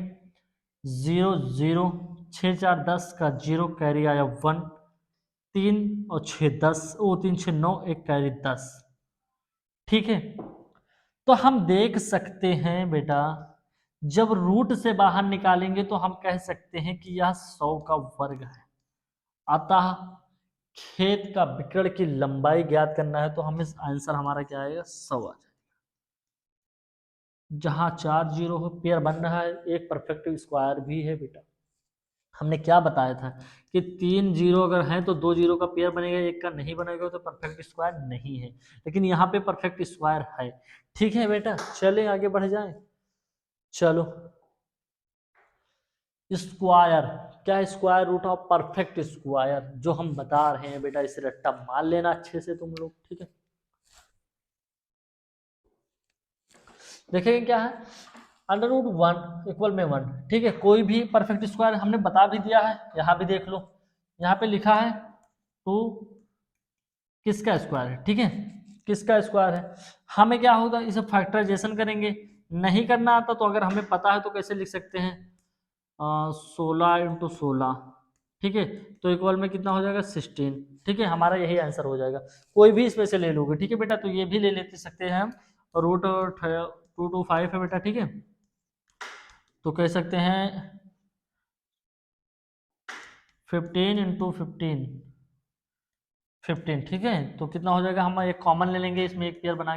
0 0, 6 4 10 का 0 कैरी आया 1, 3 और 6 10, ओ 3 6 9, एक कैरी 10। ठीक है, तो हम देख सकते हैं बेटा जब रूट से बाहर निकालेंगे तो हम कह सकते हैं कि यह 100 का वर्ग है। अतः खेत का विकर्ण की लंबाई ज्ञात करना है तो हमें आंसर हमारा क्या आएगा 100 आ जाएगा। जहां 4 जीरो हो पेयर बन रहा है, एक परफेक्ट स्क्वायर भी है बेटा। हमने क्या बताया था कि 3 जीरो अगर हैं तो 2 जीरो का पेयर बनेगा, एक का नहीं बनेगा तो परफेक्ट स्क्वायर नहीं है, लेकिन यहाँ पे परफेक्ट स्क्वायर है। ठीक है बेटा, चलें आगे बढ़ जाएं। चलो, स्क्वायर क्या है, square root of perfect square, जो हम बता रहे हैं बेटा, इसे रट्टा मान लेना अच्छे से तुम लोग। ठीक है, देखेंगे क्या है, अंडर रूट 1 इक्वल में 1। ठीक है, कोई भी परफेक्ट स्क्वायर हमने बता भी दिया है, यहाँ भी देख लो, यहाँ पे लिखा है तो किसका स्क्वायर है। ठीक है, किसका स्क्वायर है, हमें क्या होगा इसे फैक्टराइजेशन करेंगे, नहीं करना आता तो अगर हमें पता है तो कैसे लिख सकते हैं 16 इंटू 16। ठीक है, तो इक्वल में कितना हो जाएगा 16। ठीक है, हमारा यही आंसर हो जाएगा, कोई भी इसमें से ले लोगे। ठीक है बेटा, तो ये भी ले लेते सकते हैं हम, रूट 225 है बेटा। ठीक है, तो कह सकते हैं 15 इंटू 15। ठीक है, तो कितना हो जाएगा, हम एक कॉमन ले लेंगे इसमें, एक पेयर बना के